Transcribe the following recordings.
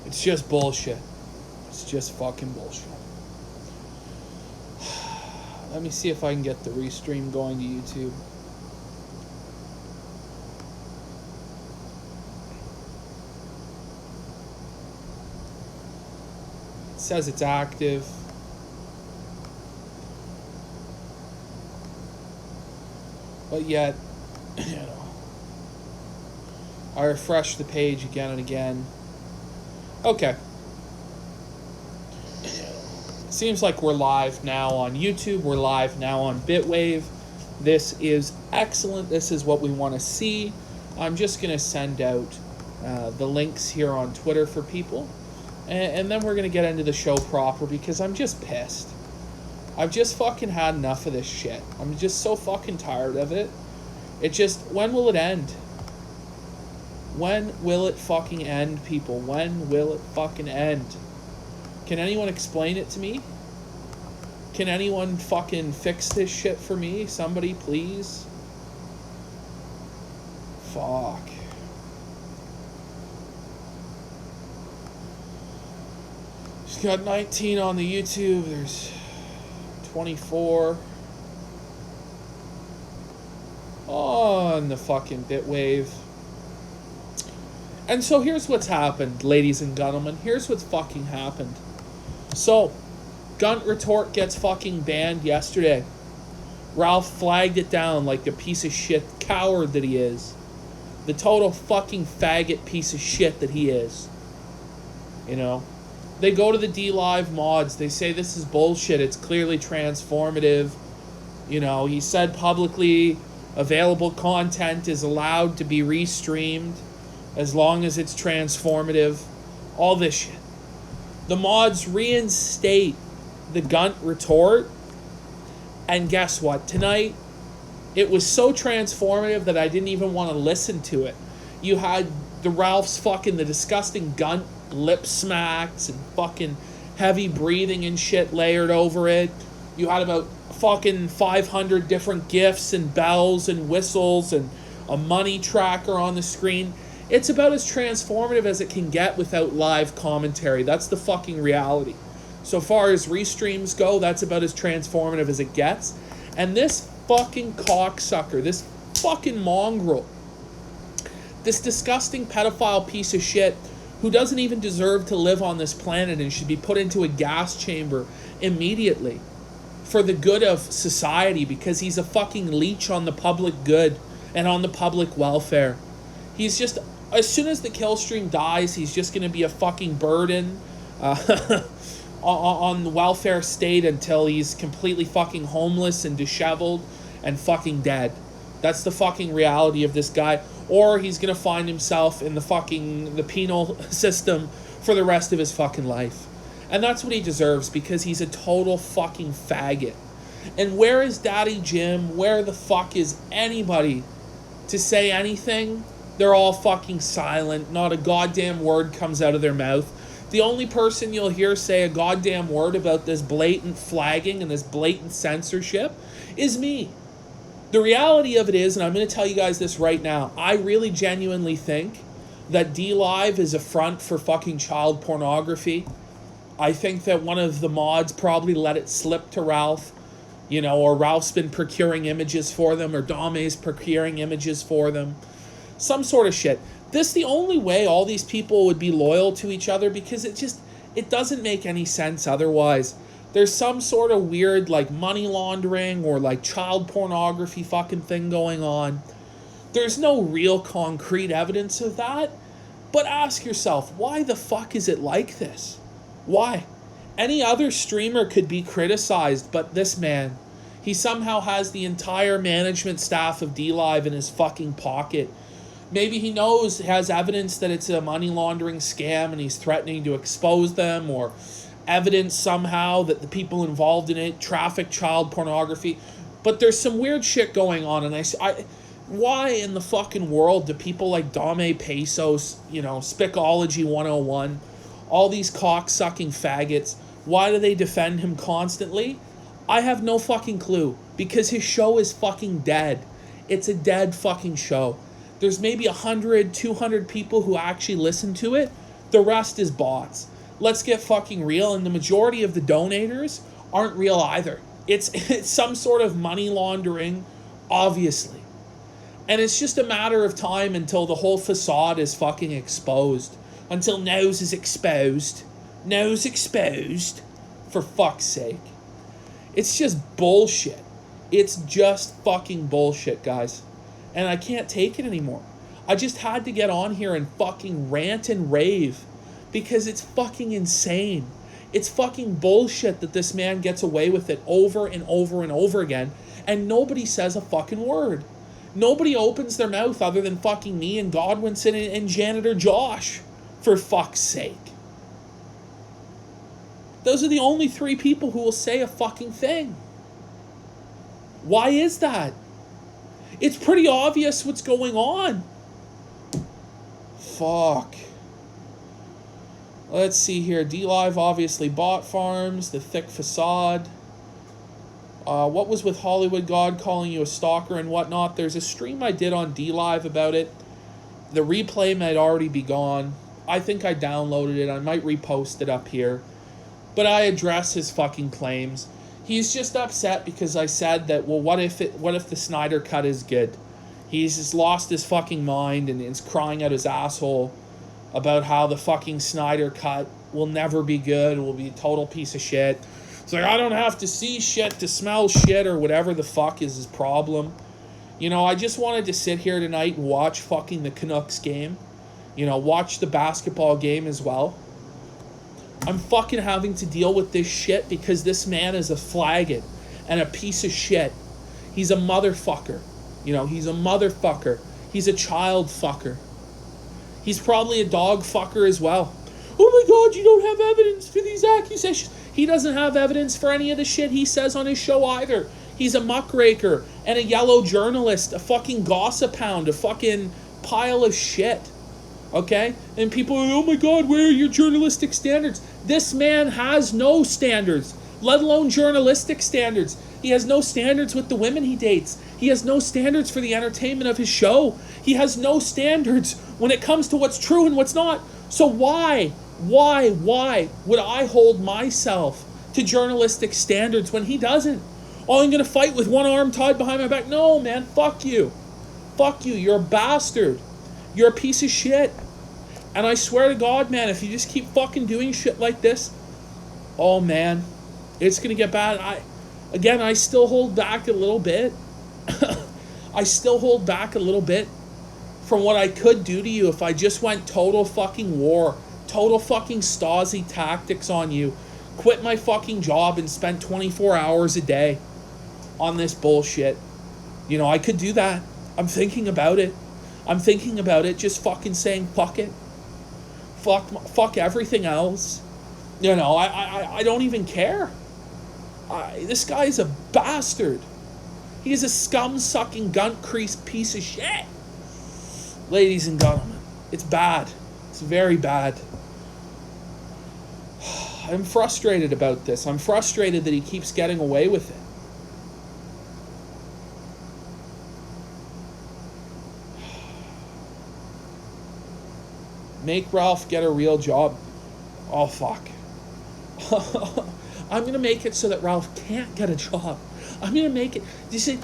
It's just bullshit. It's just fucking bullshit. Let me see if I can get the restream going to YouTube. It says it's active. But yet, you know, I refresh the page again and again. Okay. Seems like we're live now on YouTube. We're live now on Bitwave. This is excellent. This is what we want to see. I'm just going to send out the links here on Twitter for people. And then we're going to get into the show proper because I'm just pissed. I've just fucking had enough of this shit. I'm just so fucking tired of it. It just, when will it end? When will it fucking end, people? When will it fucking end? Can anyone explain it to me? Can anyone fucking fix this shit for me? Somebody, please? Fuck. She's got 19 on the YouTube. There's 24 on the fucking Bitwave. And so here's what's happened, ladies and gentlemen. Here's what's fucking happened. So, Gunt Retort gets fucking banned yesterday. Ralph flagged it down like the piece of shit coward that he is. The total fucking faggot piece of shit that he is. You know? They go to the DLive mods. They say this is bullshit. It's clearly transformative. You know, he said publicly available content is allowed to be restreamed as long as it's transformative. All this shit. The mods reinstate the Gunt Retort. And guess what? Tonight, it was so transformative that I didn't even want to listen to it. You had the Ralph's fucking, the disgusting Gunt lip smacks and fucking heavy breathing and shit layered over it. You had about fucking 500 different gifs and bells and whistles and a money tracker on the screen. It's about as transformative as it can get without live commentary. That's the fucking reality. So far as restreams go, that's about as transformative as it gets. And this fucking cocksucker, this fucking mongrel, this disgusting pedophile piece of shit who doesn't even deserve to live on this planet and should be put into a gas chamber immediately for the good of society because he's a fucking leech on the public good and on the public welfare. He's just, as soon as the kill stream dies, he's just going to be a fucking burden on the welfare state until he's completely fucking homeless and disheveled and fucking dead. That's the fucking reality of this guy. Or he's going to find himself in the penal system for the rest of his fucking life. And that's what he deserves because he's a total fucking faggot. And where is Daddy Jim? Where the fuck is anybody to say anything? They're all fucking silent. Not a goddamn word comes out of their mouth. The only person you'll hear say a goddamn word about this blatant flagging and this blatant censorship is me. The reality of it is, and I'm going to tell you guys this right now, I really genuinely think that DLive is a front for fucking child pornography. I think that one of the mods probably let it slip to Ralph, you know, or Ralph's been procuring images for them, or Dame's procuring images for them. Some sort of shit. This is the only way all these people would be loyal to each other because it doesn't make any sense otherwise. There's some sort of weird, like, money laundering or, like, child pornography fucking thing going on. There's no real concrete evidence of that. But ask yourself, why the fuck is it like this? Why? Any other streamer could be criticized, but this man, he somehow has the entire management staff of DLive in his fucking pocket. Maybe he has evidence that it's a money laundering scam and he's threatening to expose them, or evidence somehow that the people involved in it traffic child pornography. But there's some weird shit going on, and why in the fucking world do people like Dame Pesos, you know, Spicology 101, all these cock-sucking faggots, why do they defend him constantly? I have no fucking clue, because his show is fucking dead. It's a dead fucking show. There's maybe 100, 200 people who actually listen to it. The rest is bots. Let's get fucking real, and the majority of the donators aren't real either. It's some sort of money laundering, obviously. And it's just a matter of time until the whole facade is fucking exposed. Until nose is exposed. Nose exposed. For fuck's sake. It's just bullshit. It's just fucking bullshit, guys. And I can't take it anymore. I just had to get on here and fucking rant and rave. Because it's fucking insane. It's fucking bullshit that this man gets away with it over and over and over again. And nobody says a fucking word. Nobody opens their mouth other than fucking me and Godwinson and Janitor Josh. For fuck's sake. Those are the only 3 people who will say a fucking thing. Why is that? It's pretty obvious what's going on. Fuck. Let's see here. D-Live obviously bot farms. The thick facade. What was with Hollywood God calling you a stalker and whatnot? There's a stream I did on D-Live about it. The replay might already be gone. I think I downloaded it. I might repost it up here. But I address his fucking claims. He's just upset because I said that, well, what if the Snyder Cut is good? He's just lost his fucking mind and is crying out his asshole about how the fucking Snyder Cut will never be good. It will be a total piece of shit. It's like, I don't have to see shit to smell shit or whatever the fuck is his problem. You know, I just wanted to sit here tonight and watch fucking the Canucks game. You know, watch the basketball game as well. I'm fucking having to deal with this shit because this man is a flaggant and a piece of shit. He's a motherfucker. You know, he's a motherfucker. He's a child fucker. He's probably a dog fucker as well. Oh my God, you don't have evidence for these accusations. He doesn't have evidence for any of the shit he says on his show either. He's a muckraker and a yellow journalist, a fucking gossip hound, a fucking pile of shit. Okay? And people are, oh my God, where are your journalistic standards? This man has no standards, let alone journalistic standards. He has no standards with the women he dates. He has no standards for the entertainment of his show. He has no standards when it comes to what's true and what's not. So why would I hold myself to journalistic standards when he doesn't? Oh, I'm going to fight with one arm tied behind my back. No, man, fuck you. Fuck you. You're a bastard. You're a piece of shit. And I swear to God, man, if you just keep fucking doing shit like this, oh, man, it's going to get bad. I still hold back a little bit. I still hold back a little bit from what I could do to you if I just went total fucking war, total fucking Stasi tactics on you, quit my fucking job and spent 24 hours a day on this bullshit. You know, I could do that. I'm thinking about it. Just fucking saying fuck it. Fuck everything else. You know, I don't even care. This guy's a bastard. He is a scum-sucking, gun-creased piece of shit. Ladies and gentlemen, it's bad. It's very bad. I'm frustrated about this. I'm frustrated that he keeps getting away with it. Make Ralph get a real job. Oh, fuck. I'm going to make it so that Ralph can't get a job. I'm going to make it. You see,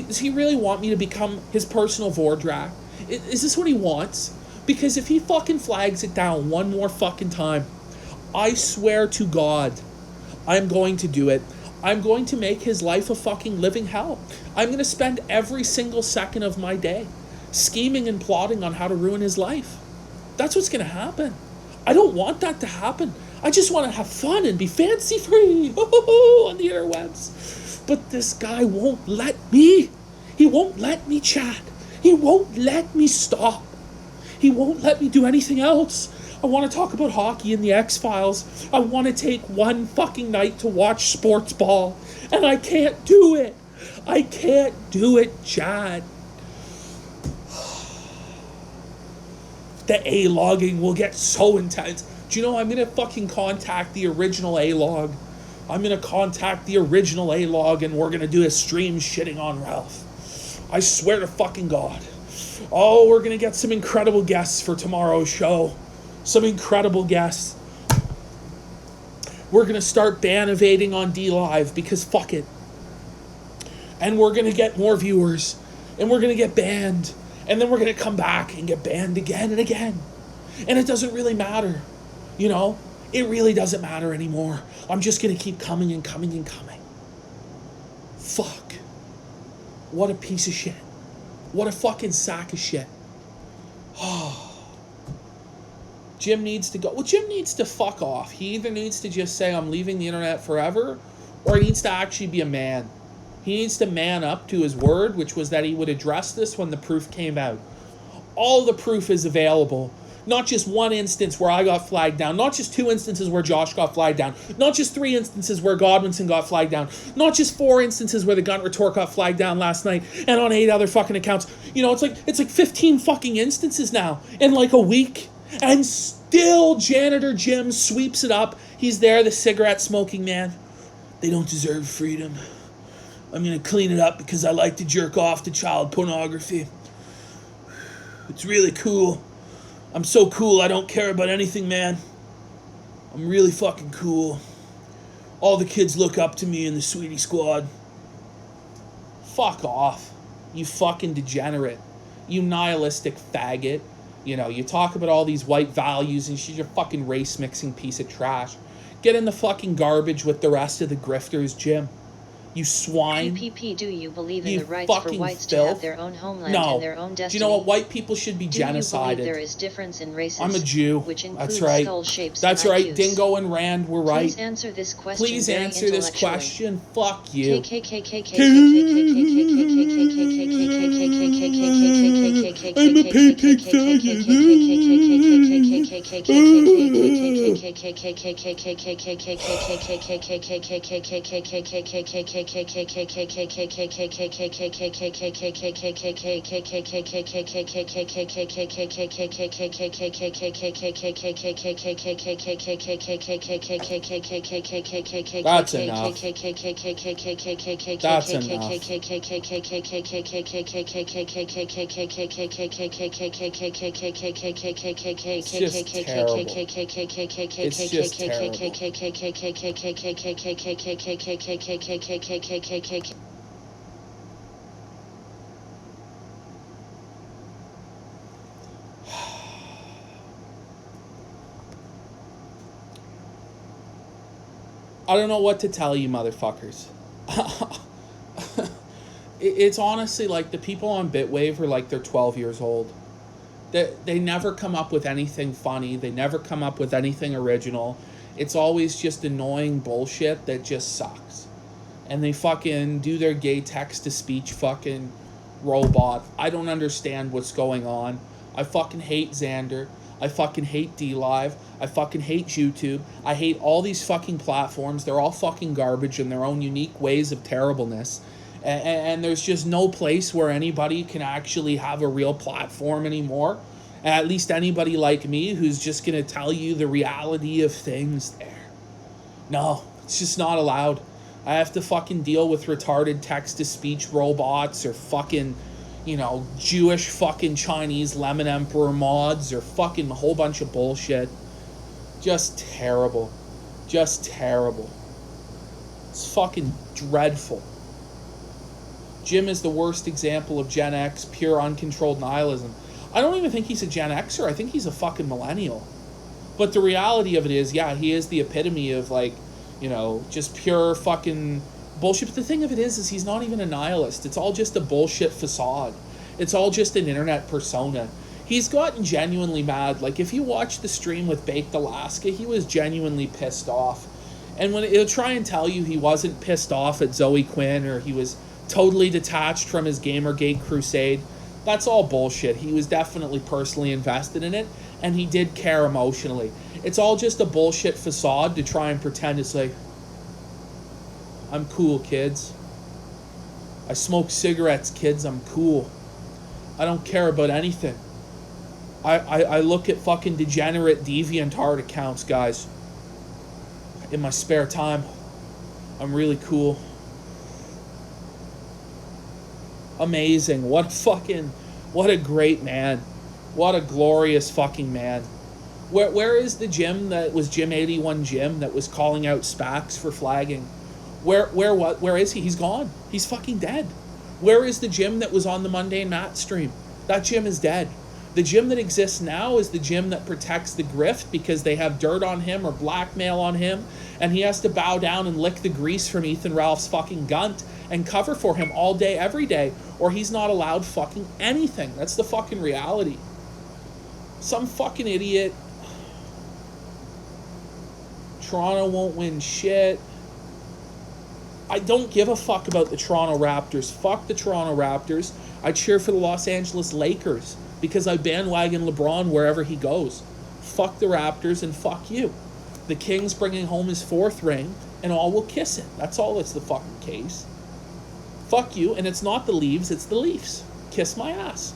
does he really want me to become his personal Vordrak? Is this what he wants? Because if he fucking flags it down one more fucking time, I swear to God, I'm going to do it. I'm going to make his life a fucking living hell. I'm going to spend every single second of my day scheming and plotting on how to ruin his life. That's what's going to happen. I don't want that to happen. I just want to have fun and be fancy free on the interwebs. But this guy won't let me. He won't let me chat. He won't let me stop. He won't let me do anything else. I want to talk about hockey and the X-Files. I want to take one fucking night to watch sports ball. And I can't do it. I can't do it, Chad. The A-logging will get so intense. Do you know I'm going to fucking contact the original A-log? I'm going to contact the original A-log and we're going to do a stream shitting on Ralph. I swear to fucking God. Oh, we're going to get some incredible guests for tomorrow's show. some incredible guests. We're going to start ban evading on D Live because fuck it. And we're going to get more viewers. And we're going to get banned. And then we're going to come back and get banned again and again. And it doesn't really matter. You know? It really doesn't matter anymore. I'm just going to keep coming and coming and coming. Fuck. What a piece of shit. What a fucking sack of shit. Jim needs to go. Well, Jim needs to fuck off. He either needs to just say, I'm leaving the internet forever, or he needs to actually be a man. He needs to man up to his word, which was that he would address this when the proof came out. All the proof is available. Not just one instance where I got flagged down. Not just 2 instances where Josh got flagged down. Not just 3 instances where Godwinson got flagged down. Not just 4 instances where the Gun Retort got flagged down last night and on 8 other fucking accounts. You know, it's like 15 fucking instances now in like a week. And still Janitor Jim sweeps it up. He's there, the cigarette smoking man. They don't deserve freedom. I'm going to clean it up because I like to jerk off to child pornography. It's really cool. I'm so cool, I don't care about anything, man. I'm really fucking cool. All the kids look up to me in the Sweetie Squad. Fuck off. You fucking degenerate. You nihilistic faggot. You know, you talk about all these white values and she's a fucking race-mixing piece of trash. Get in the fucking garbage with the rest of the grifters, Jim. You swine. PPP, do you believe in the rights for whites to have their own homeland and their own destiny? Do you know what? White people should be genocided. Do you believe there is difference in races? I'm a Jew. Which includes That's right. skull shapes That's and right. IQs. Dingo and Rand were right. Please answer this question. Please answer this question. Fuck you. I'm a pancake That's enough. That's enough. It's just terrible. It's just terrible. I don't know what to tell you, motherfuckers. It's honestly like the people on Bitwave are like they're 12 years old. They never come up with anything funny. They never come up with anything original. It's always just annoying bullshit that just sucks. And they fucking do their gay text-to-speech fucking robot. I don't understand what's going on. I fucking hate Xander. I fucking hate DLive. I fucking hate YouTube. I hate all these fucking platforms. They're all fucking garbage in their own unique ways of terribleness. And there's just no place where anybody can actually have a real platform anymore. At least anybody like me who's just going to tell you the reality of things there. No, it's just not allowed. I have to fucking deal with retarded text-to-speech robots or fucking, you know, Jewish fucking Chinese Lemon Emperor mods or fucking a whole bunch of bullshit. Just terrible. Just terrible. It's fucking dreadful. Jim is the worst example of Gen X, pure uncontrolled nihilism. I don't even think he's a Gen Xer. I think he's a fucking millennial. But the reality of it is, yeah, he is the epitome of, like, you know, just pure fucking bullshit. But the thing of it is he's not even a nihilist. It's all just a bullshit facade. It's all just an internet persona. He's gotten genuinely mad. Like, if you watch the stream with Baked Alaska, he was genuinely pissed off. And when he'll try and tell you he wasn't pissed off at Zoe Quinn or he was totally detached from his Gamergate crusade, that's all bullshit. He was definitely personally invested in it, and he did care emotionally. It's all just a bullshit facade to try and pretend it's like, I'm cool, kids. I smoke cigarettes, kids. I'm cool. I don't care about anything. I look at fucking degenerate DeviantArt accounts, guys, in my spare time. I'm really cool. Amazing. What a great man. What a glorious fucking man. Where is the Jim that was Jim 81 Jim that was calling out Spax for flagging? Where is he? He's gone. He's fucking dead. Where is the Jim that was on the Monday Matt stream? That Jim is dead. The Jim that exists now is the Jim that protects the grift because they have dirt on him or blackmail on him, and he has to bow down and lick the grease from Ethan Ralph's fucking gunt and cover for him all day, every day, or he's not allowed fucking anything. That's the fucking reality. Some fucking idiot. Toronto won't win shit. I don't give a fuck about the Toronto Raptors. Fuck the Toronto Raptors. I cheer for the Los Angeles Lakers because I bandwagon LeBron wherever he goes. Fuck the Raptors and fuck you. The King's bringing home his 4th ring and all will kiss it. That's all that's the fucking case. Fuck you, and it's not the Leaves, it's the Leafs. Kiss my ass.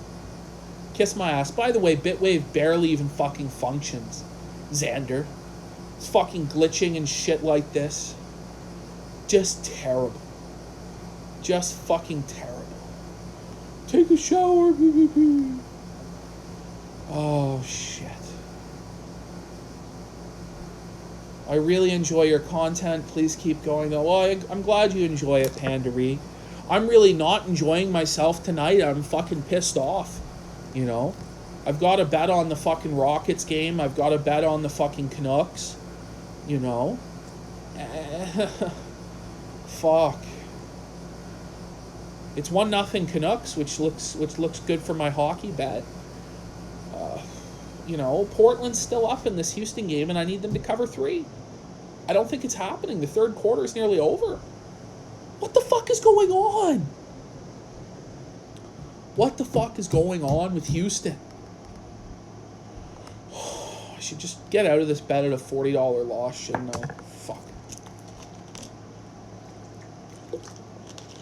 Kiss my ass. By the way, Bitwave barely even fucking functions. Xander. It's fucking glitching and shit like this. Just terrible. Just fucking terrible. Take a shower. Oh, shit. I really enjoy your content. Please keep going. Well, I'm glad you enjoy it, Pandaree. I'm really not enjoying myself tonight. I'm fucking pissed off. You know? I've got a bet on the fucking Rockets game. I've got a bet on the fucking Canucks. You know? Fuck. It's 1-0 Canucks, which looks good for my hockey bet. You know, Portland's still up in this Houston game, and I need them to cover 3. I don't think it's happening. The third quarter is nearly over. What the fuck is going on? What the fuck is going on with Houston? I should just get out of this bet at a $40 loss, shouldn't I? Fuck.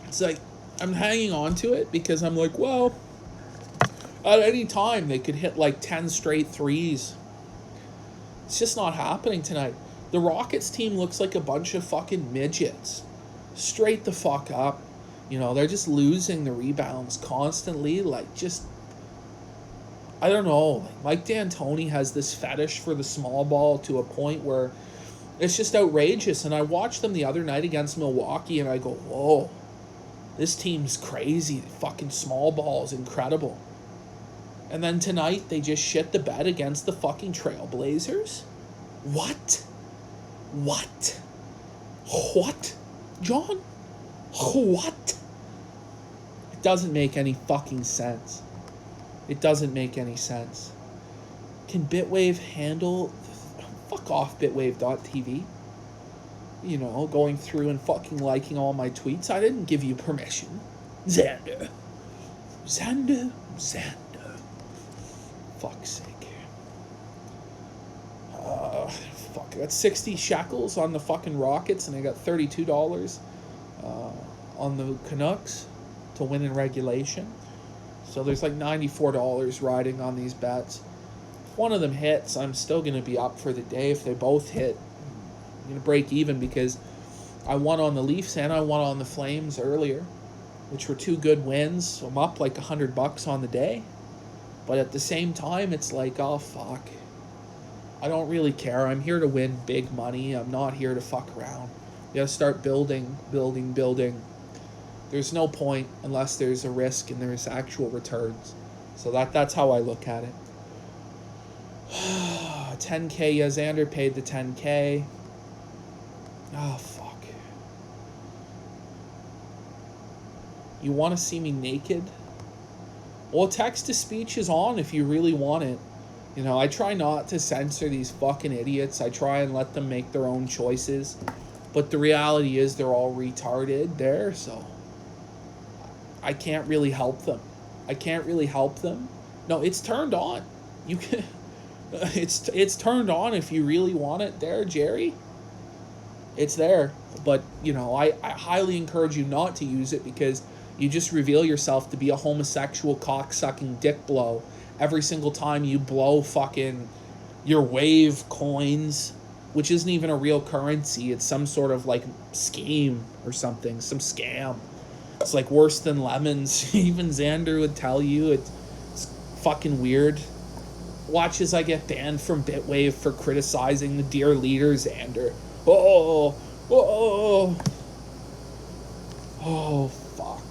It's like, I'm hanging on to it because I'm like, well, at any time they could hit like 10 straight threes. It's just not happening tonight. The Rockets team looks like a bunch of fucking midgets. Straight the fuck up. You know, they're just losing the rebounds constantly. Like, just, I don't know. Mike D'Antoni has this fetish for the small ball to a point where it's just outrageous. And I watched them the other night against Milwaukee and I go, whoa, this team's crazy. Fucking small ball is incredible. And then tonight, they just shit the bed against the fucking Trailblazers? What? What? What? John? What? It doesn't make any fucking sense. It doesn't make any sense. Can Bitwave handle... Fuck off, Bitwave.tv. You know, going through and fucking liking all my tweets. I didn't give you permission. Xander. Fuck's sake. Fuck, I got 60 shekels on the fucking Rockets and I got $32 on the Canucks to win in regulation. So there's like $94 riding on these bets. If one of them hits, I'm still going to be up for the day. If they both hit, I'm going to break even because I won on the Leafs and I won on the Flames earlier, which were 2 good wins. So I'm up like $100 on the day. But at the same time, it's like, oh, fuck. I don't really care. I'm here to win big money. I'm not here to fuck around. You gotta start building. There's no point unless there's a risk and there's actual returns. So that's how I look at it. 10K, yeah, Xander paid the 10K. Oh, fuck. You want to see me naked? Well, text-to-speech is on if you really want it. You know, I try not to censor these fucking idiots. I try and let them make their own choices. But the reality is they're all retarded there, so I can't really help them. No, it's turned on. You can... It's turned on if you really want it there, Jerry. It's there. But, you know, I highly encourage you not to use it because you just reveal yourself to be a homosexual cock-sucking dick blow every single time you blow fucking your wave coins, which isn't even a real currency. It's some sort of, like, scheme or something, some scam. It's, like, worse than lemons. Even Xander would tell you it's fucking weird. Watch as I get banned from Bitwave for criticizing the dear leader Xander. Oh, oh, oh, fuck.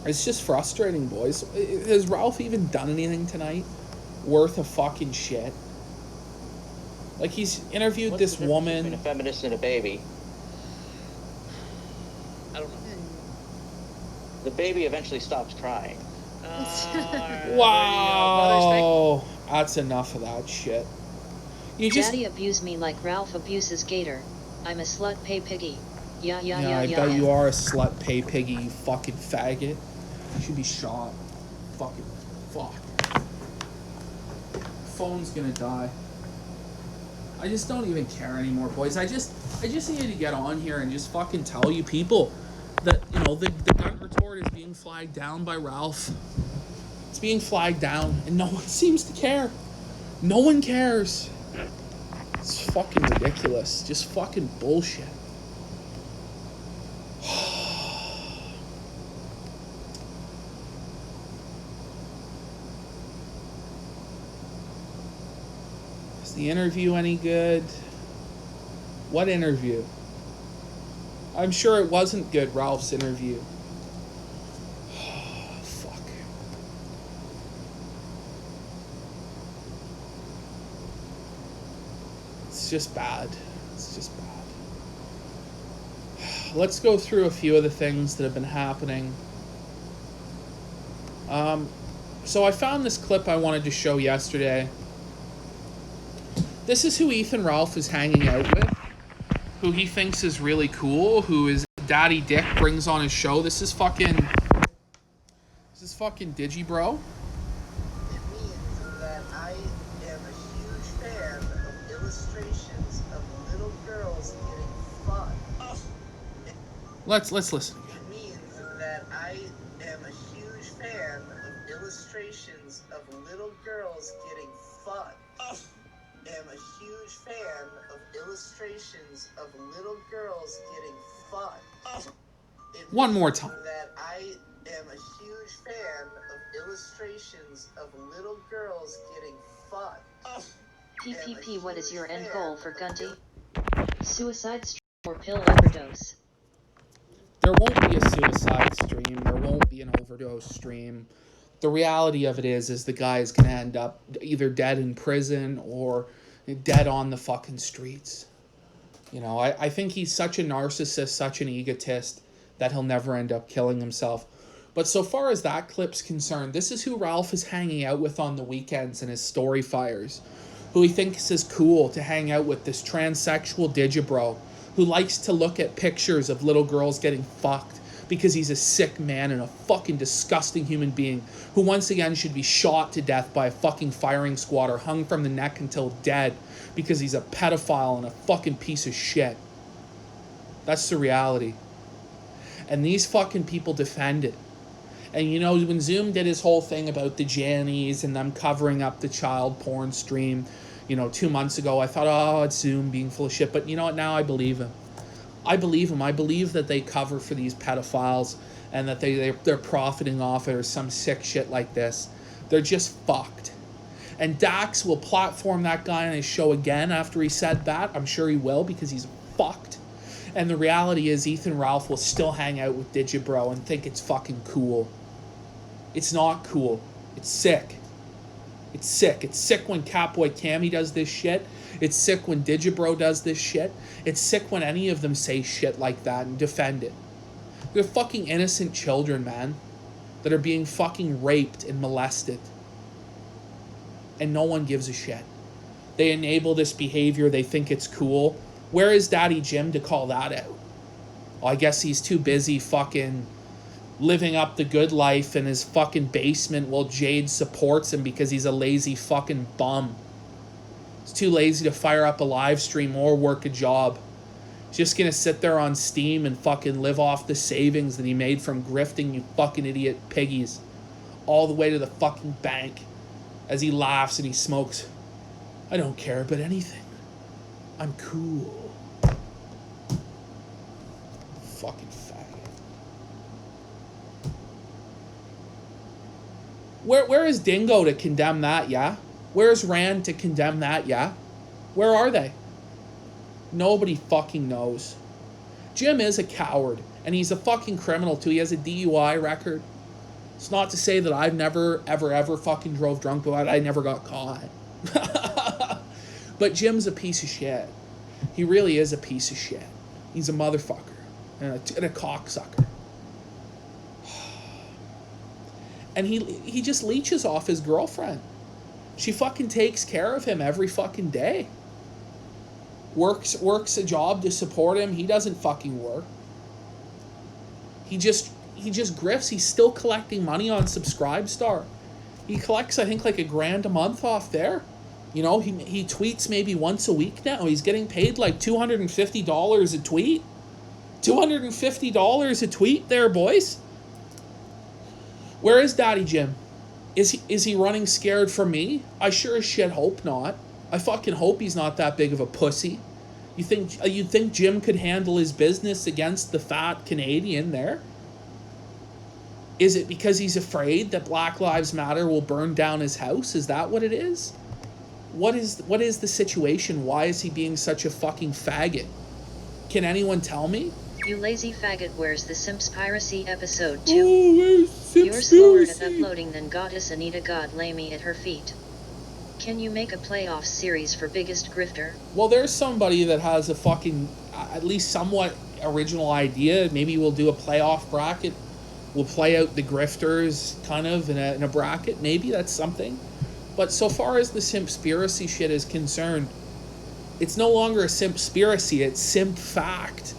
It's just frustrating, boys. Has Ralph even done anything tonight worth a fucking shit? Like, he's interviewed What's this the difference woman. between a feminist and a baby? I don't know. The baby eventually stops crying. Wow. That's enough of that shit. Daddy abuse me like Ralph abuses Gator. I'm a slut pay piggy. Yeah. I bet you are a slut pay piggy, you fucking faggot. You should be shot. Fucking fuck. Phone's gonna die. I just don't even care anymore, boys. I just needed to get on here and just fucking tell you people that, you know, the gun retort is being flagged down by Ralph. It's being flagged down, and no one seems to care. No one cares. It's fucking ridiculous. Just fucking bullshit. Is the interview any good? What interview? I'm sure it wasn't good, Ralph's interview. Fuck. It's just bad. It's just bad. Let's go through a few of the things that have been happening. So I found this clip I wanted to show yesterday. This is who Ethan Ralph is hanging out with, who he thinks is really cool, who his daddy Dick brings on his show. This is fucking Digibro. It means that I am a huge fan of illustrations of little girls getting fucked. Let's listen. It means that I am a huge fan of illustrations of little girls getting fucked. Am a huge fan of illustrations of little girls getting fucked. One more time. That I am a huge fan of illustrations of little girls getting fucked. PPP, what is your end goal for Gunty? Suicide stream or pill overdose? There won't be a suicide stream. There won't be an overdose stream. The reality of it is the guy is going to end up either dead in prison or dead on the fucking streets. You know, I think he's such a narcissist, such an egotist, that he'll never end up killing himself. But so far as that clip's concerned, this is who Ralph is hanging out with on the weekends in his story fires, who he thinks is cool to hang out with, this transsexual digibro who likes to look at pictures of little girls getting fucked because he's a sick man and a fucking disgusting human being who once again should be shot to death by a fucking firing squad or hung from the neck until dead because he's a pedophile and a fucking piece of shit. That's the reality. And these fucking people defend it. And you know, when Zoom did his whole thing about the Jannies and them covering up the child porn stream, you know, 2 months ago, I thought, oh, it's Zoom being full of shit. But you know what? Now I believe him. I believe him. I believe that they cover for these pedophiles and that they're profiting off it or some sick shit like this. They're just fucked. And Dax will platform that guy on his show again after he said that. I'm sure he will because he's fucked. And the reality is Ethan Ralph will still hang out with Digibro and think it's fucking cool. It's not cool. It's sick. It's sick. It's sick when Catboy Cammy does this shit. It's sick when Digibro does this shit. It's sick when any of them say shit like that and defend it. They're fucking innocent children, man, that are being fucking raped and molested. And no one gives a shit. They enable this behavior. They think it's cool. Where is Daddy Jim to call that out? Well, I guess he's too busy fucking living up the good life in his fucking basement while Jade supports him because he's a lazy fucking bum. He's too lazy to fire up a live stream or work a job. He's just gonna sit there on Steam and fucking live off the savings that he made from grifting you fucking idiot piggies all the way to the fucking bank as he laughs and he smokes. I don't care about anything. I'm cool. Fucking faggot. Where is Dingo to condemn that, yeah? Where's Rand to condemn that, yeah? Where are they? Nobody fucking knows. Jim is a coward, and he's a fucking criminal too. He has a DUI record. It's not to say that I've never, ever fucking drove drunk, but I never got caught. But Jim's a piece of shit. He really is a piece of shit. He's a motherfucker and a cocksucker. And he just leeches off his girlfriend. She fucking takes care of him every fucking day. Works a job to support him. He doesn't fucking work. He just grifts. He's still collecting money on Subscribestar. He collects, I think, like $1,000 a month off there. You know, he tweets maybe once a week now. He's getting paid like $250 a tweet. $250 a tweet there, boys. Where is Daddy Jim? Is he running scared for me? I sure as shit hope not. I fucking hope he's not that big of a pussy. You'd think Jim could handle his business against the fat Canadian there? Is it because he's afraid that Black Lives Matter will burn down his house? Is that what it is? What is the situation? Why is he being such a fucking faggot? Can anyone tell me? You lazy faggot, where's the Simps Piracy episode 2? Oh, where's Simps You're slower at Piracy? uploading than Goddess Anita. God lay me at her feet. Can you make a playoff series for Biggest Grifter? Well, there's somebody that has a fucking, at least somewhat original idea. Maybe we'll do a playoff bracket. We'll play out the grifters kind of in a bracket. Maybe that's something. But so far as the Simpspiracy shit is concerned, it's no longer a Simpspiracy, it's Simp fact.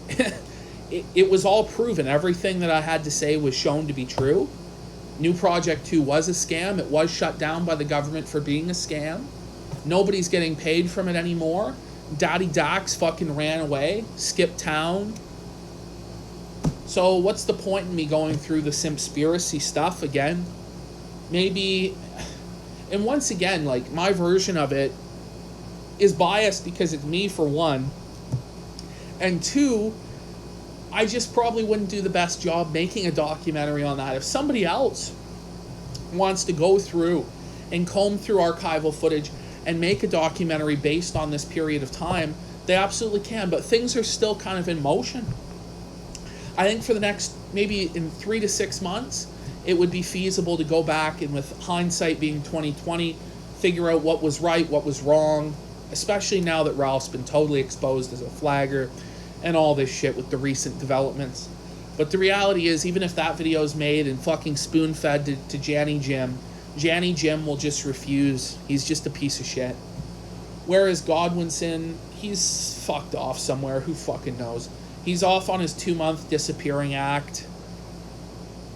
It was all proven. Everything that I had to say was shown to be true. New Project 2 was a scam. It was shut down by the government for being a scam. Nobody's getting paid from it anymore. Daddy Dax fucking ran away, skipped town. So what's the point in me going through the Simpspiracy stuff again? Maybe, and once again, like, my version of it is biased because it's me, for one. And two, I just probably wouldn't do the best job making a documentary on that. If somebody else wants to go through and comb through archival footage and make a documentary based on this period of time, they absolutely can. But things are still kind of in motion. I think for the next, maybe in 3 to 6 months, it would be feasible to go back and, with hindsight being 2020, figure out what was right, what was wrong, especially now that Ralph's been totally exposed as a flagger and all this shit with the recent developments. But the reality is, even if that video is made and fucking spoon-fed to Janny Jim will just refuse. He's just a piece of shit. Whereas Godwinson, he's fucked off somewhere. Who fucking knows? He's off on his 2-month disappearing act.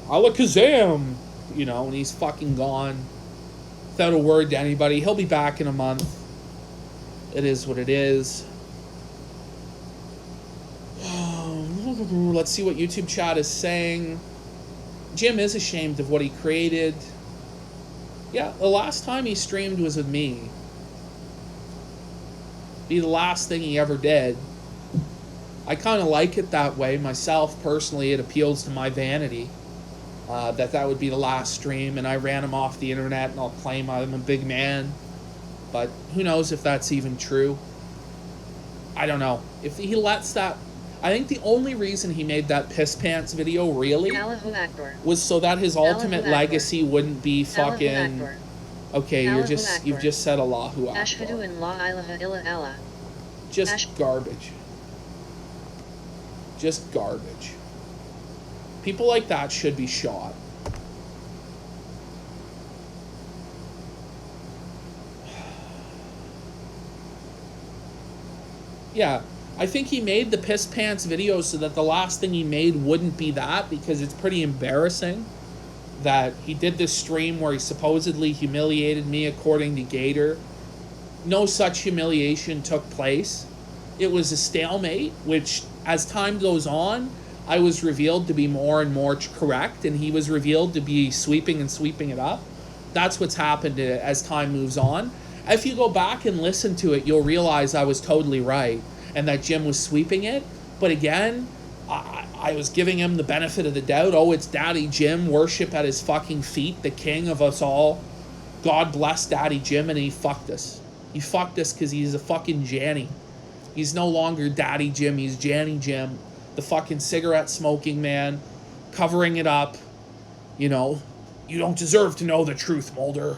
Alakazam! You know, and he's fucking gone. Without a word to anybody. He'll be back in a month. It is what it is. Let's see what YouTube chat is saying. Jim is ashamed of what he created. Yeah, the last time he streamed was with me. Be the last thing he ever did. I kind of like it that way myself, personally. It appeals to my vanity. That would be the last stream, and I ran him off the internet, and I'll claim I'm a big man. But who knows if that's even true. I don't know. If he lets that... I think the only reason he made that piss pants video, really, was so that his ultimate legacy wouldn't be fucking... Okay, you've just said Allahu Akbar. Just garbage. Just garbage. People like that should be shot. Yeah, I think he made the piss pants video so that the last thing he made wouldn't be that, because it's pretty embarrassing that he did this stream where he supposedly humiliated me, according to Gator. No such humiliation took place. It was a stalemate, which, as time goes on, I was revealed to be more and more correct, and he was revealed to be sweeping it up. That's what's happened as time moves on. If you go back and listen to it, you'll realize I was totally right, and that Jim was sweeping it. But again, I was giving him the benefit of the doubt. Oh, it's Daddy Jim. Worship at his fucking feet, the king of us all. God bless Daddy Jim, and he fucked us. He fucked us because he's a fucking Janny. He's no longer Daddy Jim. He's Janny Jim, the fucking cigarette smoking man, covering it up. You know, you don't deserve to know the truth, Mulder.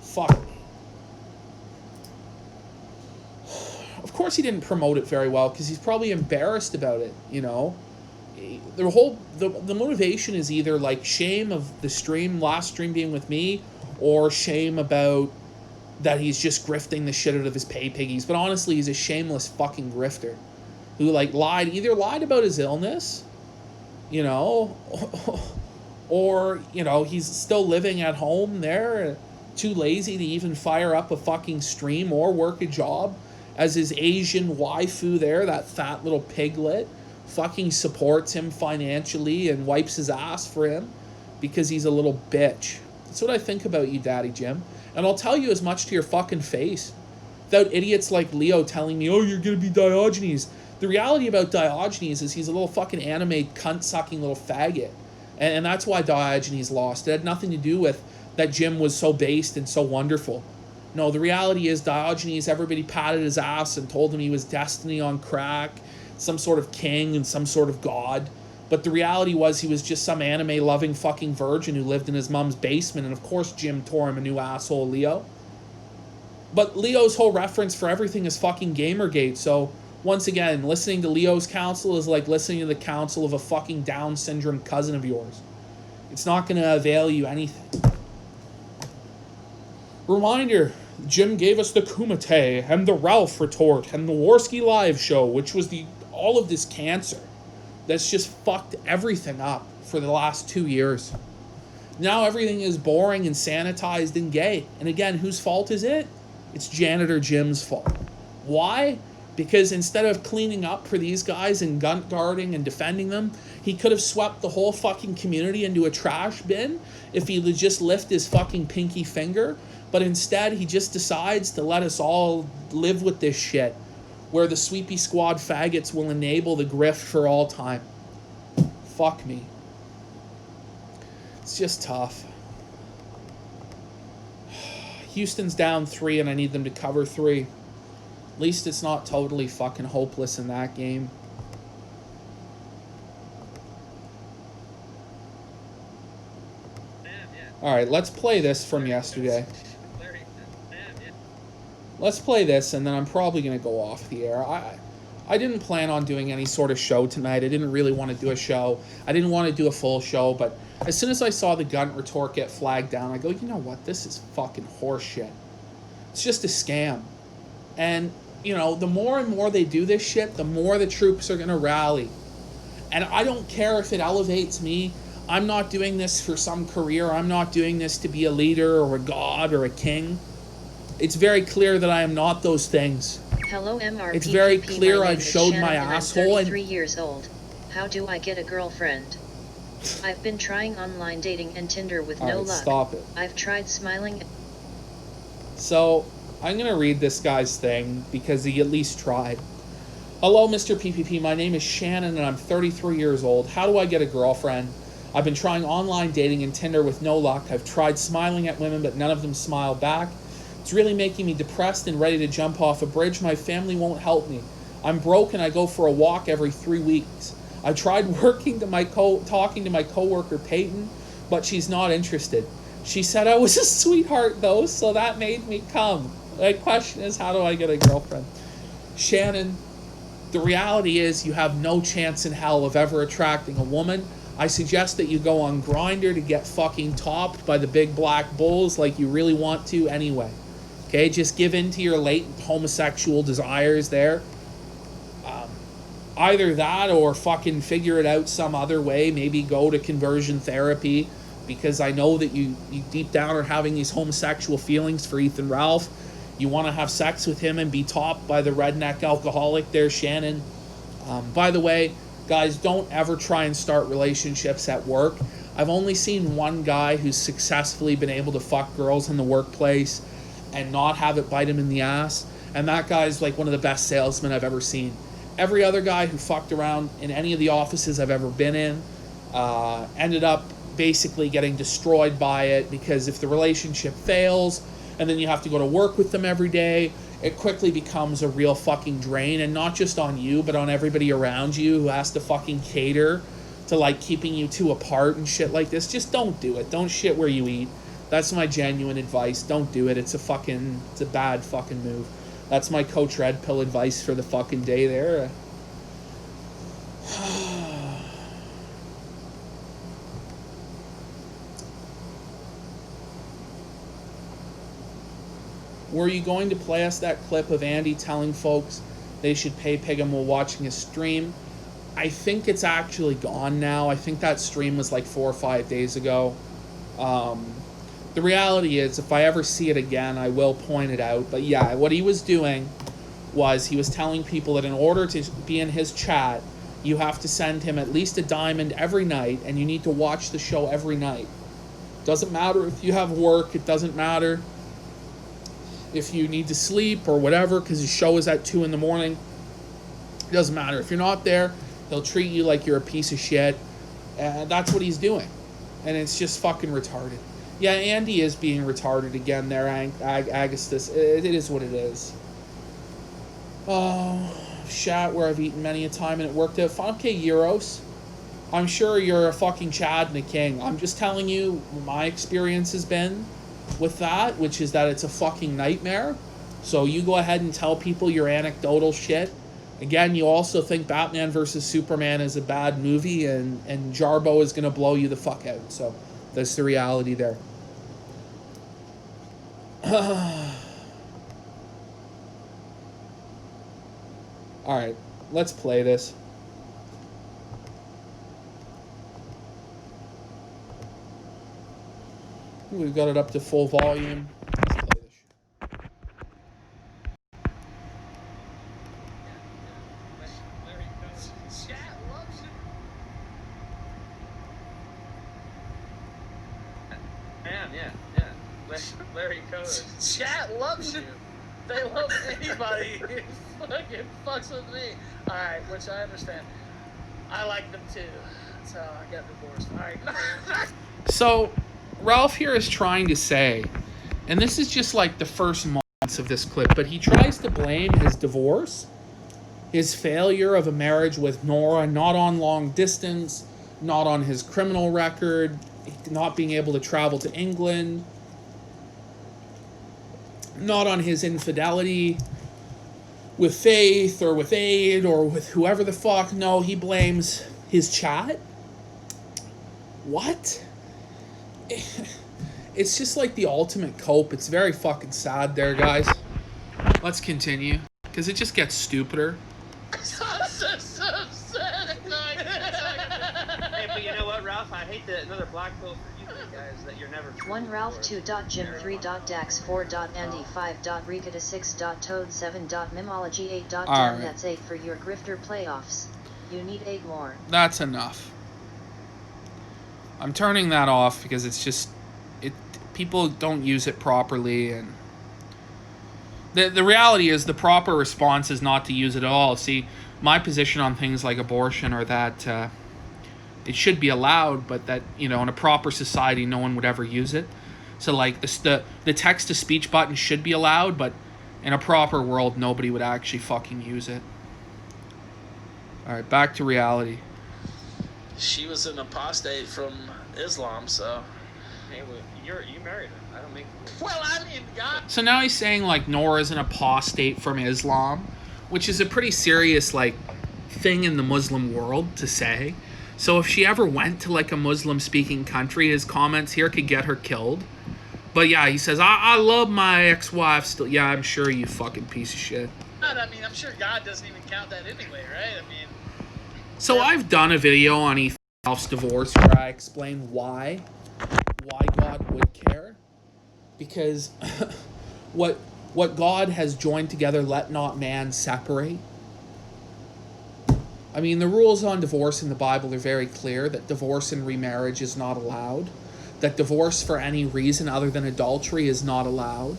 Fuck. Of course he didn't promote it very well because he's probably embarrassed about it, you know. The motivation is either like shame of the last stream being with me, or shame about that he's just grifting the shit out of his pay piggies. But honestly, he's a shameless fucking grifter who like either lied about his illness, you know, or, you know, he's still living at home there, too lazy to even fire up a fucking stream or work a job, as his Asian waifu there, that fat little piglet, fucking supports him financially and wipes his ass for him because he's a little bitch. That's what I think about you, Daddy Jim. And I'll tell you as much to your fucking face. Without idiots like Leo telling me, oh, you're gonna be Diogenes. The reality about Diogenes is he's a little fucking anime cunt-sucking little faggot. And that's why Diogenes lost. It had nothing to do with that Jim was so based and so wonderful. No, the reality is Diogenes, everybody patted his ass and told him he was destiny on crack, some sort of king and some sort of god. But the reality was he was just some anime-loving fucking virgin who lived in his mom's basement, and of course Jim tore him a new asshole, Leo. But Leo's whole reference for everything is fucking Gamergate, so once again, listening to Leo's counsel is like listening to the counsel of a fucking Down syndrome cousin of yours. It's not going to avail you anything. Reminder, Jim gave us the Kumite and the Ralph retort and the Warski live show, which was all of this cancer that's just fucked everything up for the last 2 years. Now everything is boring and sanitized and gay. And again, whose fault is it? It's Janitor Jim's fault. Why? Because instead of cleaning up for these guys and gun guarding and defending them, he could have swept the whole fucking community into a trash bin if he would just lift his fucking pinky finger. But instead, he just decides to let us all live with this shit, where the Sweepy Squad faggots will enable the grift for all time. Fuck me. It's just tough. Houston's down 3 and I need them to cover 3. At least it's not totally fucking hopeless in that game. Alright, let's play this from yesterday. Let's play this, and then I'm probably going to go off the air. I didn't plan on doing any sort of show tonight. I didn't really want to do a show. I didn't want to do a full show, but as soon as I saw the gun retort get flagged down, I go, you know what? This is fucking horseshit. It's just a scam. And, you know, the more and more they do this shit, the more the troops are going to rally. And I don't care if it elevates me. I'm not doing this for some career. I'm not doing this to be a leader or a god or a king. It's very clear that I am not those things. Hello, MRPPP. It's very clear My name I've is showed Shannon my and asshole. I'm 33 years old. How do I get a girlfriend? I've been trying online dating and Tinder with no luck. Stop it. I've tried smiling. So, I'm going to read this guy's thing because he at least tried. Hello, Mr. PPP. My name is Shannon and I'm 33 years old. How do I get a girlfriend? I've been trying online dating and Tinder with no luck. I've tried smiling at women, but none of them smile back. It's really making me depressed and ready to jump off a bridge. My family won't help me. I'm broke and I go for a walk every 3 weeks. I tried talking to my coworker Peyton, but she's not interested. She said I was a sweetheart though, so that made me come. My question is, how do I get a girlfriend? Shannon, the reality is you have no chance in hell of ever attracting a woman. I suggest that you go on Grindr to get fucking topped by the big black bulls like you really want to anyway. Okay, just give in to your latent homosexual desires there. Either that or fucking figure it out some other way. Maybe go to conversion therapy, because I know that you deep down are having these homosexual feelings for Ethan Ralph. You want to have sex with him and be topped by the redneck alcoholic there, Shannon. By the way, guys, don't ever try and start relationships at work. I've only seen one guy who's successfully been able to fuck girls in the workplace and not have it bite him in the ass. And that guy's like one of the best salesmen I've ever seen. every other guy who fucked around in any of the offices I've ever been in ended up basically getting destroyed by it, because if the relationship fails and then you have to go to work with them every day, it quickly becomes a real fucking drain, and not just on you, but on everybody around you who has to fucking cater to like keeping you two apart and shit like this. Just don't do it. Don't shit where you eat. That's my genuine advice. Don't do it. It's a bad fucking move. That's my Coach Red Pill advice for the fucking day there. Were you going to play us that clip of Andy telling folks they should pay Pig'em while watching his stream? I think it's actually gone now. I think that stream was like 4 or 5 days ago. The reality is, if I ever see it again, I will point it out. But yeah, what he was doing was he was telling people that in order to be in his chat, you have to send him at least a diamond every night, and you need to watch the show every night. Doesn't matter if you have work. It doesn't matter if you need to sleep or whatever, because his show is at 2 in the morning. It doesn't matter. If you're not there, he'll treat you like you're a piece of shit. And that's what he's doing. And it's just fucking retarded. Yeah, Andy is being retarded again there, Agustus. It is what it is. Oh, chat where I've eaten many a time and it worked out. Okay, Euros. I'm sure you're a fucking Chad and a king. I'm just telling you my experience has been with that, which is that it's a fucking nightmare. So you go ahead and tell people your anecdotal shit. Again, you also think Batman versus Superman is a bad movie, and Jarbo is going to blow you the fuck out. So that's the reality there. Alright, let's play this. We've got it up to full volume. Let's play this shit. Chat loves it. Man, yeah. Larry Code. Chat loves you. They love anybody who fucking fucks with me. Alright, which I understand. I like them too. That's how I got divorced. Alright. So, Ralph here is trying to say, and this is just like the first moments of this clip, but he tries to blame his divorce, his failure of a marriage with Nora, not on long distance, not on his criminal record, not being able to travel to England, not on his infidelity with Faith or with Aid or with whoever the fuck. No, he blames his chat. What? It's just like the ultimate cope. It's very fucking sad there, guys. Let's continue, because it just gets stupider. I'm so sad. Hey, but you know what, Ralph? I hate that another black pill for you guys that you're never. 1 Ralph 2. Jim 3. Dax 4. Andy 5. Rikata 6. Toad 7. Mimology 8. Damn, right. That's 8 for your grifter playoffs. You need 8 more. That's enough. I'm turning that off because it's just people don't use it properly, and the reality is the proper response is not to use it at all. See, my position on things like abortion are that it should be allowed, but that, you know, in a proper society no one would ever use it. So like the text to speech button should be allowed, but in a proper world nobody would actually fucking use it. All right, back to reality. She was an apostate from Islam, so. Hey, well, you married her. I don't make. Well, I mean, God. So now he's saying like Nora's an apostate from Islam, which is a pretty serious like thing in the Muslim world to say. So if she ever went to like a Muslim speaking country, his comments here could get her killed. But yeah, he says, I love my ex-wife still. Yeah, I'm sure, you fucking piece of shit. I mean, I'm sure God doesn't even count that anyway, right? I mean. So I've done a video on Ethan Ralph's divorce where I explain why God would care. Because what God has joined together, let not man separate. I mean, the rules on divorce in the Bible are very clear, that divorce and remarriage is not allowed, that divorce for any reason other than adultery is not allowed,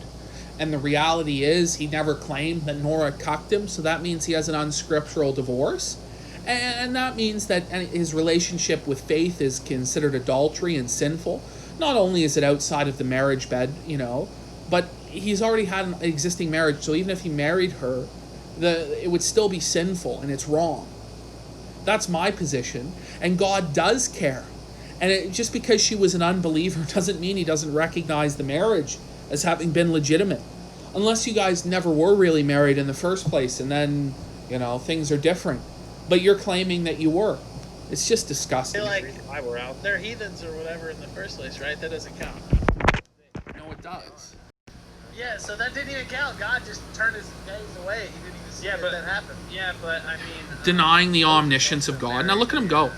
And the reality is he never claimed that Nora cucked him, so that means he has an unscriptural divorce. And that means that his relationship with Faith is considered adultery and sinful. Not only is it outside of the marriage bed, but he's already had an existing marriage, so even if he married her, it would still be sinful, and it's wrong. That's my position, and God does care. And just because she was an unbeliever doesn't mean he doesn't recognize the marriage as having been legitimate. Unless you guys never were really married in the first place, and then, things are different. But you're claiming that you were. It's just disgusting. Why we're out. They're heathens or whatever in the first place, right? That doesn't count. No, it does. Yeah, so that didn't even count. God just turned his gaze away. He didn't even see that happen. Yeah, but I mean... Denying the omniscience of God. Now look at him go.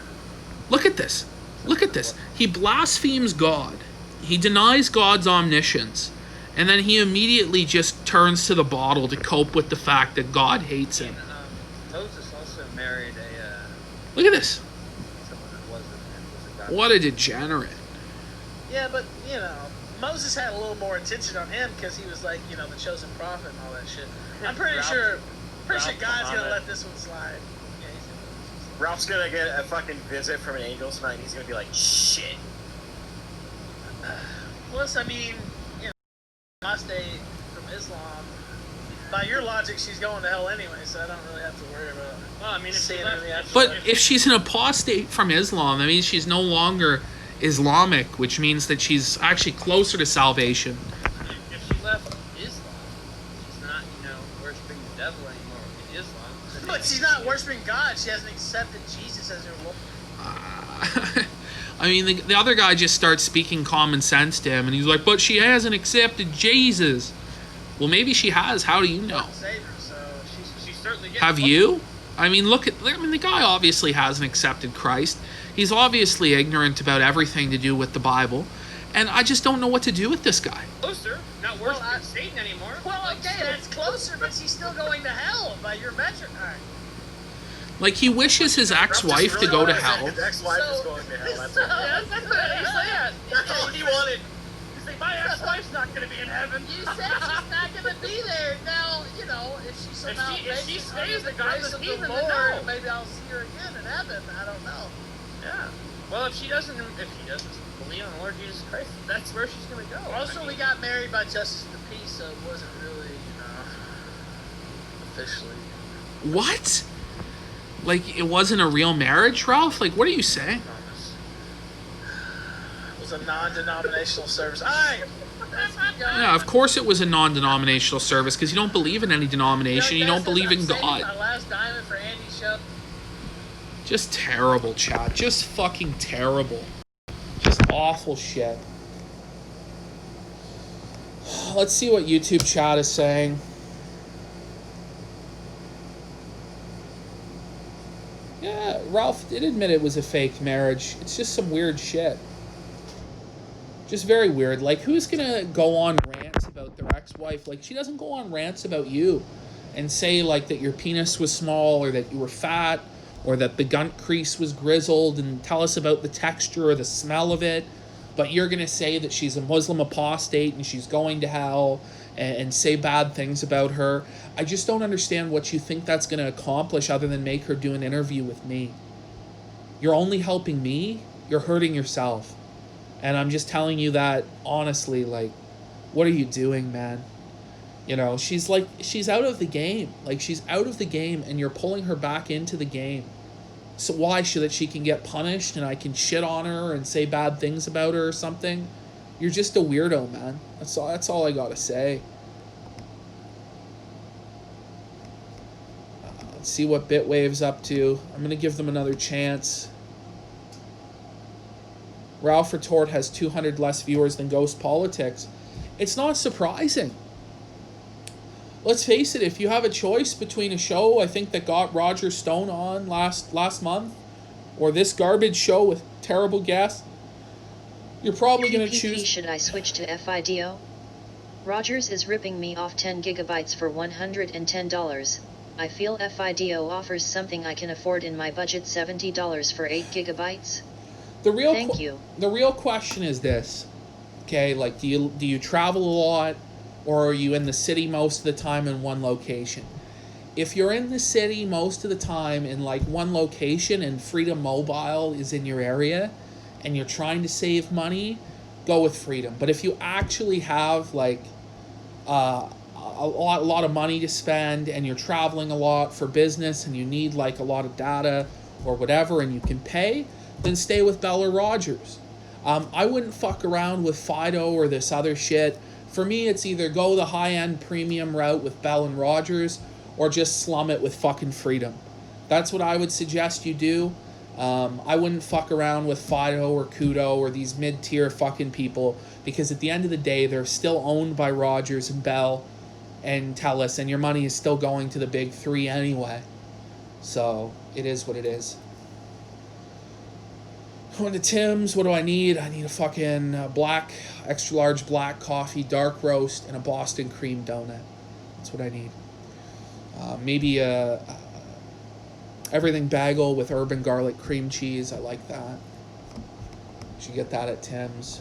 Look at this. Look at this. He blasphemes God. He denies God's omniscience. And then he immediately just turns to the bottle to cope with the fact that God hates him. Moses also married a... Look at this. someone that was a guy. What a degenerate. Yeah, but, Moses had a little more attention on him because he was like, the chosen prophet and all that shit. I'm pretty sure God's going to let this one slide. Yeah, Ralph's gonna get a fucking visit from an angel tonight, and he's gonna be like, shit. Plus, I mean, apostate from Islam. By your logic, she's going to hell anyway, so I don't really have to worry about. Well, I mean, if seeing she her in left, the afterlife. But if she's an apostate from Islam, that means she's no longer Islamic, which means that she's actually closer to salvation. if she left Islam, she's not, worshiping the devil anymore in Islam. But she's not worshiping God. She hasn't accepted Jesus as her Lord. I mean, the other guy just starts speaking common sense to him, and he's like, but she hasn't accepted Jesus. Well, maybe she has. How do you know? Savior, so She's certainly getting... Have you? I mean, the guy obviously hasn't accepted Christ. He's obviously ignorant about everything to do with the Bible. And I just don't know what to do with this guy. Closer, not worshiping Satan anymore. Well, okay, that's closer, but she's still going to hell by your metric. All right. Like, he wishes his ex-wife to go to hell. His ex-wife is going to hell. That's That's what he said. That's all he wanted. He's like, my ex-wife's not going to be in heaven. You said she's not going to be there. Now, if she somehow if she makes it stays, under the guy's grace a of heathen, the then Lord, no. maybe I'll see her again in heaven. I don't know. Yeah. Well, if she doesn't believe on the Lord Jesus Christ, that's where she's going to go. Also, we got married by justice of the peace, so it wasn't really, officially. What? Like, it wasn't a real marriage, Ralph? Like, what are you saying? It was a non-denominational service. All right. Yeah, of course it was a non-denominational service, because you don't believe in any denomination. You don't believe in God. My last diamond for Andy Shup. Just terrible, chat. Just fucking terrible. Just awful shit. Let's see what YouTube chat is saying. Yeah, Ralph did admit it was a fake marriage. It's just some weird shit. Just very weird. Like, who's gonna go on rants about their ex-wife? Like, she doesn't go on rants about you and say, like, that your penis was small or that you were fat or that the gunt crease was grizzled and tell us about the texture or the smell of it. But you're gonna say that she's a Muslim apostate and she's going to hell and say bad things about her. I just don't understand what you think that's going to accomplish other than make her do an interview with me. You're only helping me. You're hurting yourself. And I'm just telling you that honestly, like, what are you doing, man? She's out of the game. Like, she's out of the game and you're pulling her back into the game. So why? So that she can get punished and I can shit on her and say bad things about her or something? You're just a weirdo, man. That's all I gotta say. Let's see what Bitwave's up to. I'm gonna give them another chance. Ralph Retort has 200 less viewers than Ghost Politics. It's not surprising. Let's face it, if you have a choice between a show I think that got Roger Stone on last month or this garbage show with terrible guests, you're probably going to PPP, choose... should I switch to FIDO? Rogers is ripping me off 10 gigabytes for $110. I feel FIDO offers something I can afford in my budget, $70 for 8 gigabytes. Thank you. The real question is this. Okay, like, do you travel a lot? or are you in the city most of the time in one location? If you're in the city most of the time in like one location and Freedom Mobile is in your area and you're trying to save money, go with Freedom. But if you actually have like a lot of money to spend and you're traveling a lot for business and you need like a lot of data or whatever and you can pay, then stay with Bell or Rogers. I wouldn't fuck around with Fido or this other shit. For me, it's either go the high-end premium route with Bell and Rogers or just slum it with fucking Freedom. That's what I would suggest you do. I wouldn't fuck around with Fido or Kudo or these mid-tier fucking people, because at the end of the day, they're still owned by Rogers and Bell and TELUS, and your money is still going to the big three anyway. So, it is what it is. Going to Tim's, what do I need? I need a fucking black, extra large black coffee, dark roast, and a Boston cream donut. That's what I need. Maybe a everything bagel with urban garlic cream cheese. I like that. Should get that at Tim's.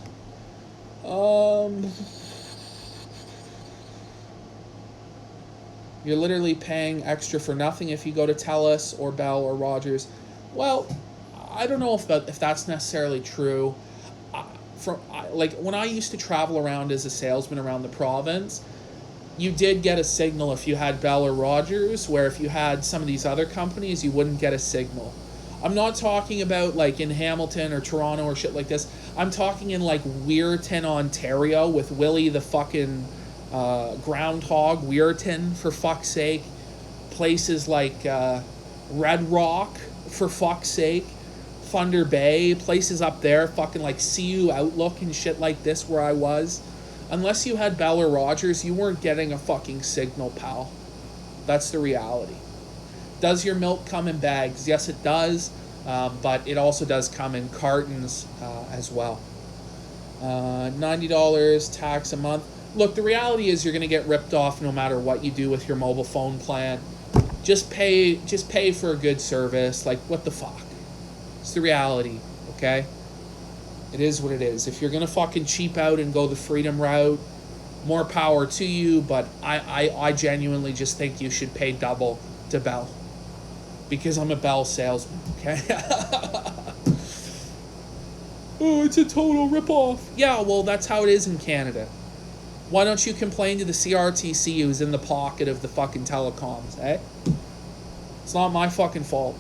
You're literally paying extra for nothing if you go to TELUS or Bell or Rogers. Well, I don't know if that's necessarily true. Like when I used to travel around as a salesman around the province, you did get a signal if you had Bell or Rogers, where if you had some of these other companies, you wouldn't get a signal. I'm not talking about like in Hamilton or Toronto or shit like this. I'm talking in like Weirton, Ontario with Willie the fucking groundhog, Weirton, for fuck's sake. Places like Red Rock, for fuck's sake. Thunder Bay, places up there, fucking like CU Outlook and shit like this where I was. Unless you had Bell or Rogers, you weren't getting a fucking signal, pal. That's the reality. Does your milk come in bags? Yes, it does, but it also does come in cartons as well. $90 tax a month. Look, the reality is you're going to get ripped off no matter what you do with your mobile phone plan. Just pay for a good service. Like, what the fuck? It's the reality, okay? It is what it is. If you're going to fucking cheap out and go the Freedom route, more power to you, but I genuinely just think you should pay double to Bell. Because I'm a Bell salesman, okay? Oh, it's a total ripoff. Yeah, well, that's how it is in Canada. Why don't you complain to the CRTC who's in the pocket of the fucking telecoms, eh? It's not my fucking fault.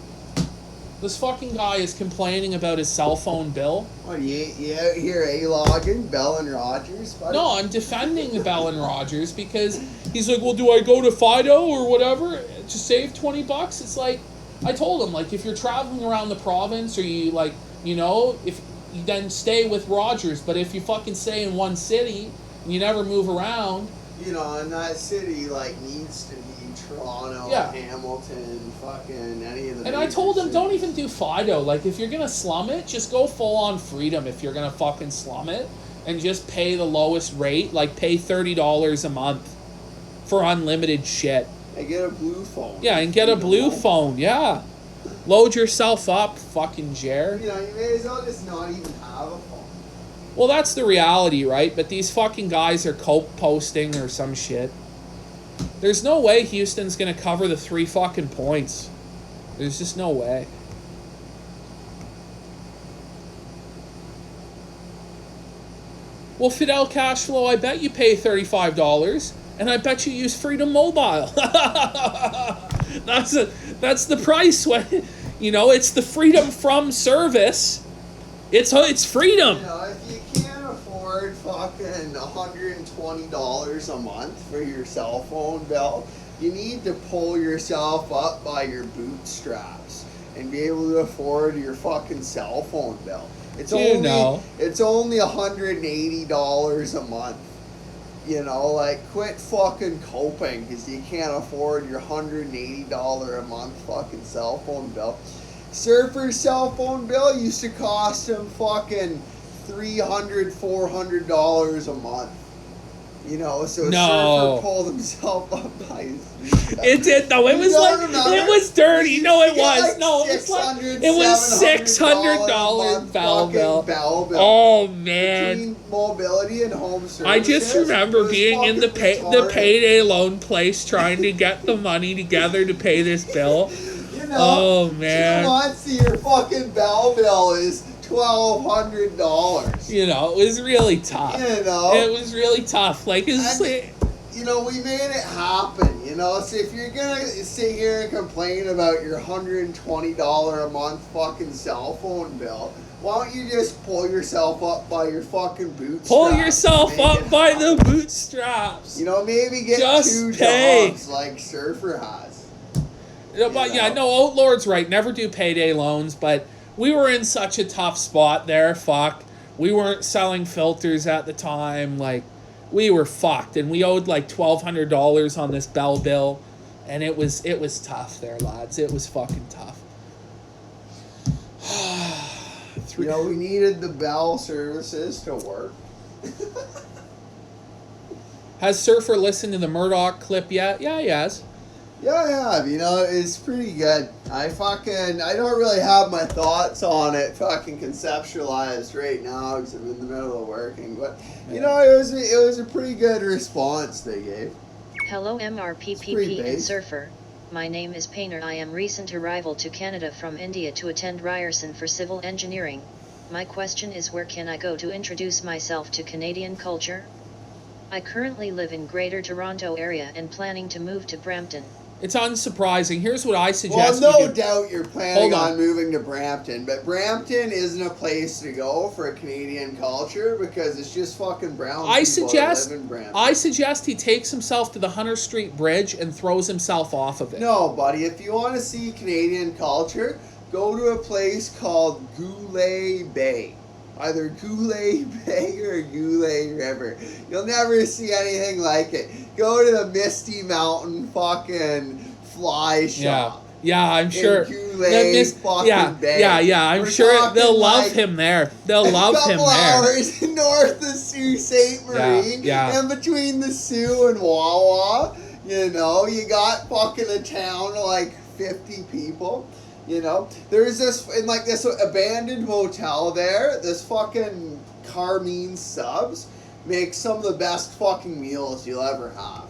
This fucking guy is complaining about his cell phone bill. What, you out here A-logging Bell and Rogers? Buddy? No, I'm defending Bell and Rogers because he's like, well, do I go to Fido or whatever to save $20? It's like, I told him, like, if you're traveling around the province or you, like, you know, if you then stay with Rogers, but if you fucking stay in one city and you never move around. You know, and that city, like, needs to be Toronto, yeah. Hamilton, fucking any of the. And I told him, don't even do Fido. Like, if you're gonna slum it, just go full on Freedom. If you're gonna fucking slum it, and just pay the lowest rate, like pay $30 a month for unlimited shit. And get a blue phone. Yeah, and get a blue phone. Yeah, load yourself up, fucking Jer. You know, you may as well just not even have a phone. Well, that's the reality, right? But these fucking guys are cope posting or some shit. There's no way Houston's going to cover the 3 fucking points. There's just no way. Well, Fidel Cashflow, I bet you pay $35, and I bet you use Freedom Mobile. That's the price. When, you know, it's the Freedom from service. It's Freedom. You know, if you can't afford fucking $120 a month for your cell phone bill, you need to pull yourself up by your bootstraps and be able to afford your fucking cell phone bill. It's only $180 a month. You know, like, quit fucking coping because you can't afford your $180 a month fucking cell phone bill. Surfer's cell phone bill used to cost him fucking $300, $400 a month. You know, so No. Surfer pulled himself up by his It did though. It was don't like remember? it was dirty. You No, used it to get, was. like, No, it was like $600, it was $600 $700 bell bill. bell bill. Oh man. Between mobility and home services. I just it remember was being in the fucking the retarded. payday loan place trying to get the money together to pay this bill. You know, Oh man. 2 months of your fucking bell bill is $1,200. You know, it was really tough. You know, It was really tough. Like it's And- like, you know, we made it happen. You know, so if you're gonna sit here and complain about your $120 a month fucking cell phone bill, why don't you just pull yourself up by your fucking bootstraps? pull and yourself make up it by happen? the bootstraps. You know, maybe get Just 2 pay. jobs like Surfer has. No, but yeah, no, Outlord's right. Never do payday loans, but we were in such a tough spot there. Fuck. We weren't selling filters at the time. Like, we were fucked, and we owed like $1,200 on this bell bill, and it was tough there, lads. It was fucking tough. You know, we needed the bell services to work. Has Surfer listened to the Murdoch clip yet? Yeah, he has. Yeah, you know, it's pretty good. I don't really have my thoughts on it fucking conceptualized right now because I'm in the middle of working. But, you know, it was a pretty good response they gave. Hello pretty MRPPP and base. Surfer. My name is Painter. I am recent arrival to Canada from India to attend Ryerson for civil engineering. My question is, where can I go to introduce myself to Canadian culture? I currently live in Greater Toronto area and planning to move to Brampton. It's unsurprising. Here's what I Well, suggest no you do. doubt you're planning Hold on. on moving to Brampton, but Brampton isn't a place to go for a Canadian culture because it's just fucking brown I people suggest that live in Brampton. he takes himself to the Hunter Street Bridge and throws himself off of it. No, buddy, if you want to see Canadian culture, go to a place called Goulet Bay. Either Goulet Bay or Goulet River. You'll never see anything like it. Go to the Misty Mountain fucking fly shop. Yeah, I'm sure. Goulet fucking Bay. Yeah. I'm We're sure talking they'll love like him there. They'll love a him couple there. hours north of Sault Ste. Marie. Yeah. And between the Sioux and Wawa, you know, you got fucking a town of like 50 people. You know, there's this abandoned motel there. This fucking Carmine Subs makes some of the best fucking meals you'll ever have.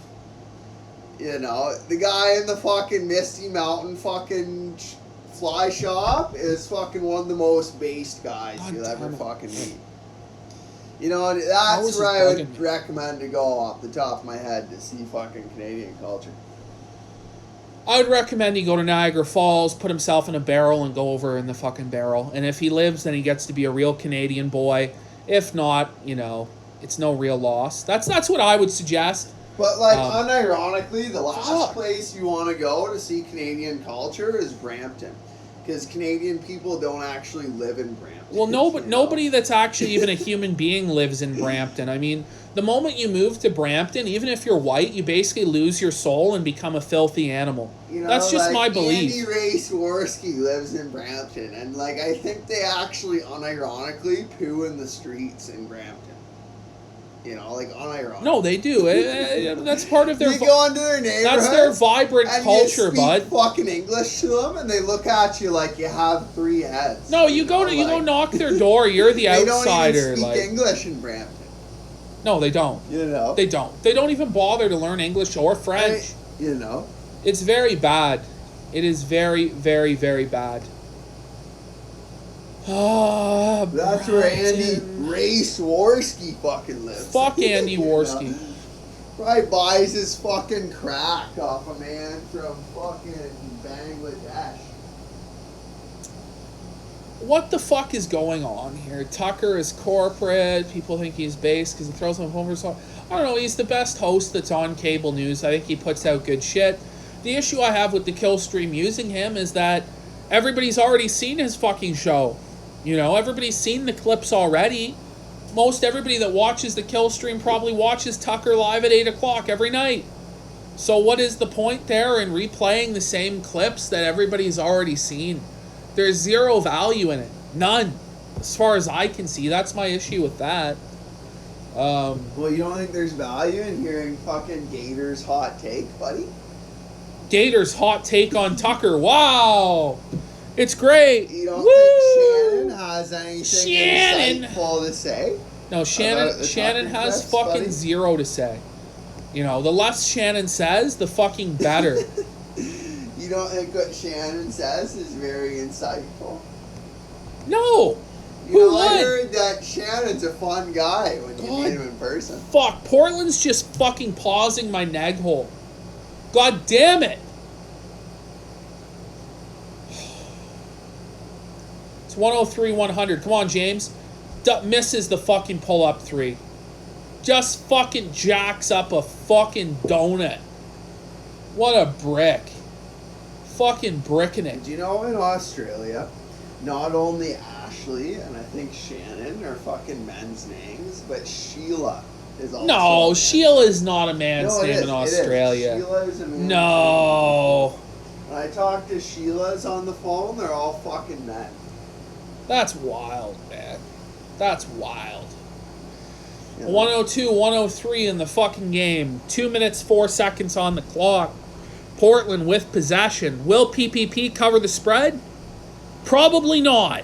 You know, the guy in the fucking Misty Mountain fucking fly shop is fucking one of the most based guys God you'll damn ever it. fucking meet. You know, and Moses that's where I bugging would me. recommend to go off the top of my head to see fucking Canadian culture. I would recommend he go to Niagara Falls, put himself in a barrel, and go over in the fucking barrel. And if he lives, then he gets to be a real Canadian boy. If not, you know, it's no real loss. That's what I would suggest. But like, unironically, the last fuck. place you want to go to see Canadian culture is Brampton, because Canadian people don't actually live in Brampton. Well, you know? nobody that's actually even a human being lives in Brampton. I mean, the moment you move to Brampton, even if you're white, you basically lose your soul and become a filthy animal. You know, That's just like, my belief. Andy Ray Swirsky lives in Brampton, and like I think they actually unironically poo in the streets in Brampton. You know, like unironically. No, they do. That's part of their. You go into their neighborhood. That's their vibrant and culture, you speak bud. fucking English to them, and they look at you like you have 3 heads. No, you go knock their door. You're the they outsider. don't even speak like, English in Brampton. no, they don't. You know. They don't. They don't even bother to learn English or French. You know. It's very bad. It is very, very, very bad. Ah, That's where Andy Brampton. Ray Swirsky fucking lives. Fuck Andy You know? Worski. Probably buys his fucking crack off a man from fucking Bangladesh. What the fuck is going on here? Tucker is corporate. People think he's base because he throws them home for so. I don't know. He's the best host that's on cable news. I think he puts out good shit. The issue I have with the kill stream using him is that everybody's already seen his fucking show. You know, everybody's seen the clips already. Most everybody that watches the kill stream probably watches Tucker live at 8 o'clock every night. So what is the point there in replaying the same clips that everybody's already seen? There's zero value in it. None. As far as I can see. That's my issue with that. Well, you don't think there's value in hearing fucking Gator's hot take, buddy? Gator's hot take on Tucker. Wow. It's great. You don't Woo! think Shannon has anything Shannon! insightful to say? No, About Shannon the Shannon Tucker has clips, fucking buddy? zero to say. You know, the less Shannon says, the fucking better. You don't think what Shannon says is very insightful? No. You Who know, I would? heard that Shannon's a fun guy when you God. meet him in person. Fuck, Portland's just fucking pausing my nag hole. God damn it. It's 103-100. Come on, James. Misses the fucking pull-up three. Just fucking jacks up a fucking donut. What a brick. Fucking bricking it. Do you know in Australia, not only Ashley and I think Shannon are fucking men's names, but Sheila is also a No, man's Sheila is not a man's No, it name is, in it is. Australia. Sheila is a man's No. name. When I talk to Sheilas on the phone, they're all fucking men. That's wild, man. That's wild. You know? 102, 103 in the fucking game. 2 minutes, 4 seconds on the clock. Portland with possession. Will PPP cover the spread? Probably not.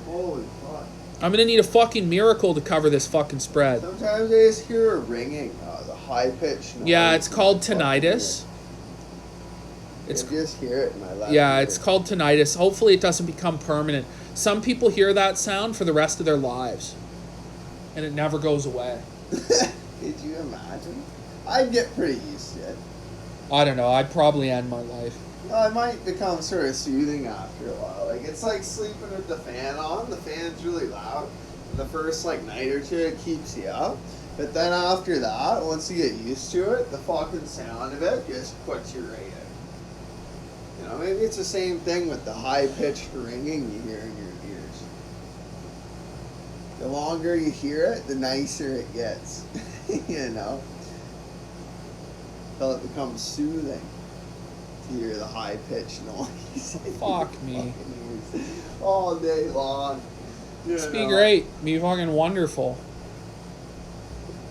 Holy fuck. I'm going to need a fucking miracle to cover this fucking spread. Sometimes I just hear a ringing, the high pitch noise. Yeah, it's in called my fucking tinnitus. ear. It's I just hear it in my left Yeah, ear. it's called tinnitus. Hopefully it doesn't become permanent. Some people hear that sound for the rest of their lives. And it never goes away. Could you imagine? I'd get pretty used to it. I don't know. I'd probably end my life. Well, it might become sort of soothing after a while. Like, it's like sleeping with the fan on. The fan's really loud. The first, night or two, it keeps you up. But then after that, once you get used to it, the fucking sound of it just puts you right out. You know, maybe it's the same thing with the high-pitched ringing you hear in your ears. The longer you hear it, the nicer it gets. You know? Until it becomes soothing to hear the high-pitched noise. Fuck me. All day long. It's be great. Be fucking wonderful.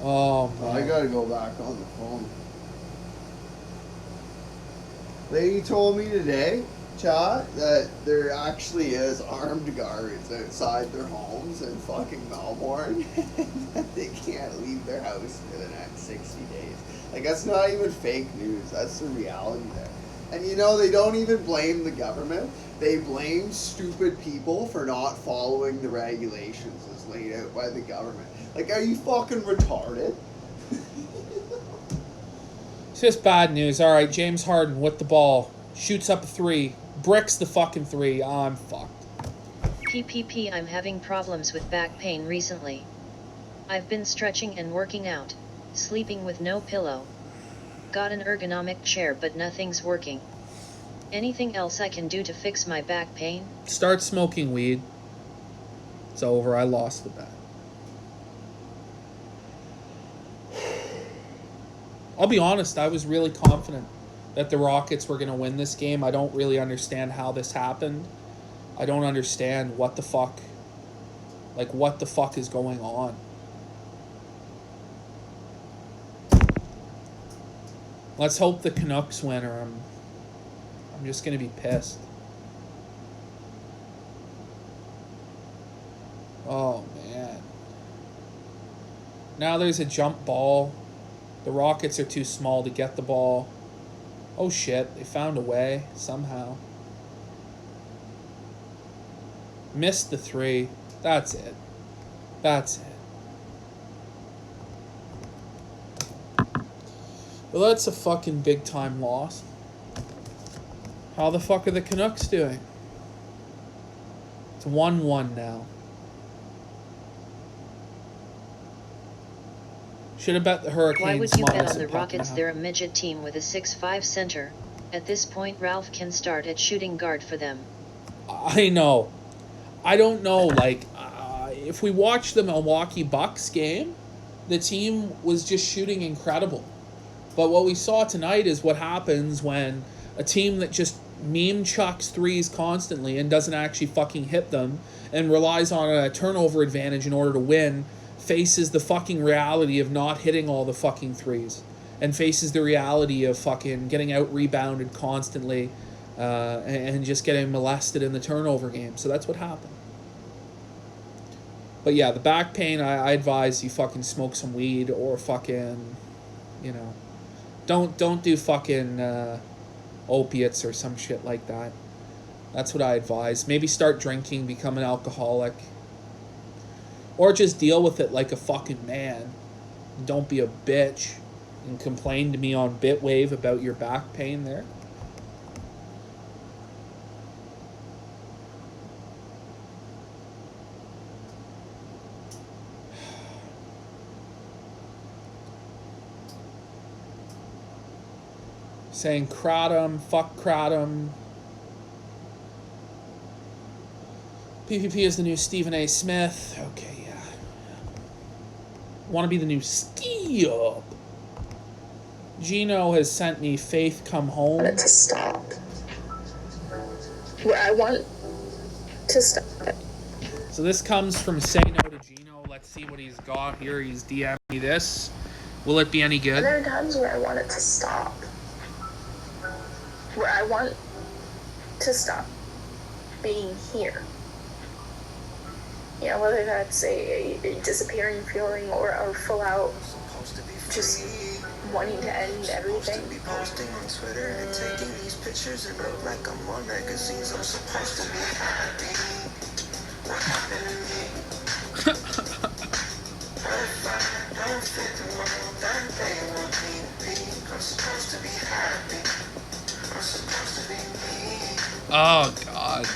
Oh, man. I gotta go back on the phone. Lady told me today, chat, that there actually is armed guards outside their homes in fucking Melbourne. That they can't leave their house for the next 60 days. Like, that's not even fake news. That's the reality there. And you know, they don't even blame the government. They blame stupid people for not following the regulations as laid out by the government. Like, are you fucking retarded? It's just bad news. All right, James Harden with the ball. Shoots up a three. Bricks the fucking three. I'm fucked. PPP, I'm having problems with back pain recently. I've been stretching and working out, sleeping with no pillow. Got an ergonomic chair but nothing's working. Anything else I can do to fix my back pain? Start smoking weed. It's over. I lost the bet. I'll be honest, I was really confident that the Rockets were going to win this game. I don't really understand how this happened. I don't understand what the fuck is going on. Let's hope the Canucks win, or I'm just going to be pissed. Oh, man. Now there's a jump ball. The Rockets are too small to get the ball. Oh, shit. They found a way somehow. Missed the three. That's it. That's it. Well, that's a fucking big-time loss. How the fuck are the Canucks doing? It's 1-1 now. Should have bet the Hurricanes. Why would you bet minus on the a puck and a Rockets? half. They're a midget team with a 6'5" center. At this point, Ralph can start at shooting guard for them. I know. I don't know. If we watch the Milwaukee Bucks game, the team was just shooting incredible. But what we saw tonight is what happens when a team that just meme chucks threes constantly and doesn't actually fucking hit them and relies on a turnover advantage in order to win faces the fucking reality of not hitting all the fucking threes, and faces the reality of fucking getting out rebounded constantly, and just getting molested in the turnover game. So that's what happened. But yeah, the back pain, I advise you fucking smoke some weed, or fucking, you know, don't do fucking opiates or some shit like that. That's what I advise. Maybe start drinking, become an alcoholic. Or just deal with it like a fucking man. Don't be a bitch and complain to me on Bitwave about your back pain there. Saying Kratom, fuck Kratom. PPP is the new Stephen A. Smith. Okay, yeah. Want to be the new Ski-Up. Gino has sent me Faith Come Home. I want it to stop. I want to stop it. So this comes from Say No to Gino. Let's see what he's got here. He's DM'd me this. Will it be any good? And there are times where I want it to stop. Where I want to stop being here. You know, whether that's a disappearing feeling or a full out just wanting to end everything. Posting on Twitter and taking these pictures and look like I'm on magazines. I'm supposed to be happy. What happened to me? What if I don't fit the mold that they want me to be? I'm supposed to be happy. I'm supposed to be me. Oh, God.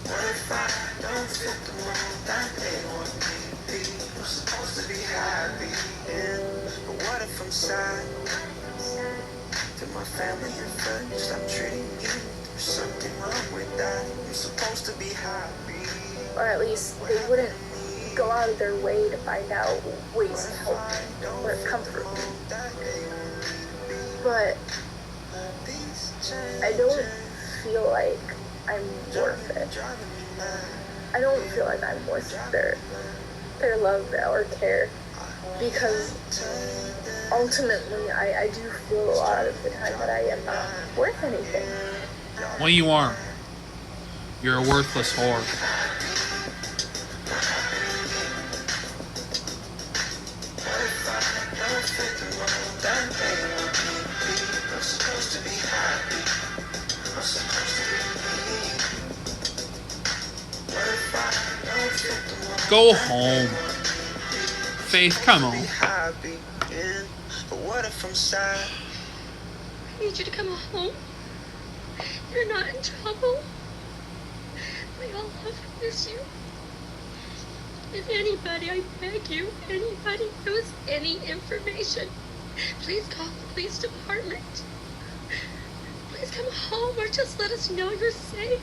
What if I don't fit the mold that they want me to be? I'm supposed to be happy. Yeah. But what if I'm sad? Did my family and friends stop treating me? There's something wrong with that. I'm supposed to be happy. Or at least they wouldn't go out of their way to find out ways to help me or comfort me. But I don't feel like I'm worth it. I don't feel like I'm worth their love or care, because ultimately I do feel a lot of the time that I am not worth anything. Well, you are. You're a worthless whore. Go home. Faith, come on. But what if I'm sad? I need you to come home. You're not in trouble. We all love and miss you. If anybody, I beg you, anybody knows any information, please call the police department. Please come home or just let us know you're safe.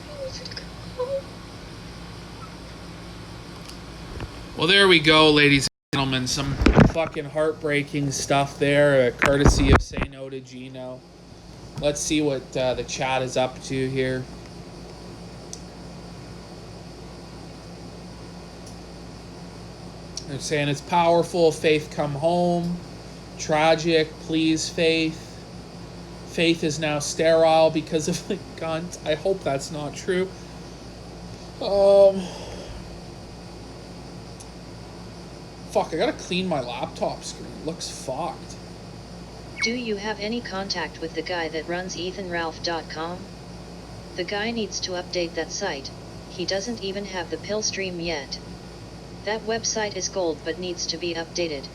I need you to come home. Well, there we go, ladies and gentlemen. Some fucking heartbreaking stuff there, courtesy of Say No to Gino. Let's see what the chat is up to here. They're saying it's powerful. Faith come home. Tragic. Please, Faith. Faith is now sterile because of the cunt. I hope that's not true. Fuck, I gotta clean my laptop screen. It looks fucked. Do you have any contact with the guy that runs EthanRalph.com? The guy needs to update that site. He doesn't even have the pill stream yet. That website is gold but needs to be updated.